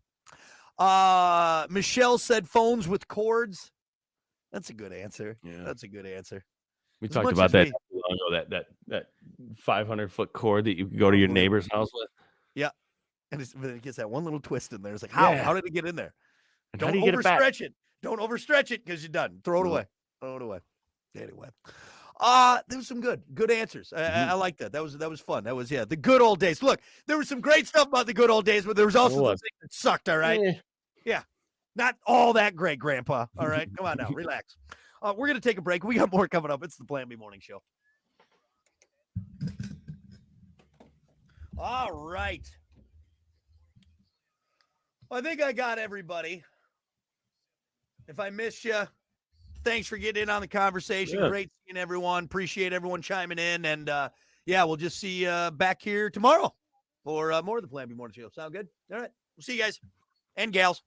[SPEAKER 1] Michelle said phones with cords. That's a good answer.
[SPEAKER 2] Yeah.
[SPEAKER 1] That's a good answer.
[SPEAKER 2] We talked about that that 500-foot cord that you could go to your neighbor's house with.
[SPEAKER 1] Yeah, and it gets that one little twist in there. It's like, how did it get in there?
[SPEAKER 2] And
[SPEAKER 1] Don't overstretch it. Don't overstretch it because you're done. Throw it away. Anyway, there was some good answers. I like that. That was fun. That was the good old days. Look, there was some great stuff about the good old days, but there was also some things that sucked. All right, yeah, not all that great, Grandpa. All right, come on now, relax. We're going to take a break. We got more coming up. It's the Plan B Morning Show. All right. Well, I think I got everybody. If I missed you, thanks for getting in on the conversation. Yeah. Great seeing everyone. Appreciate everyone chiming in. And, we'll just see you back here tomorrow for more of the Plan B Morning Show. Sound good? All right. We'll see you guys and gals.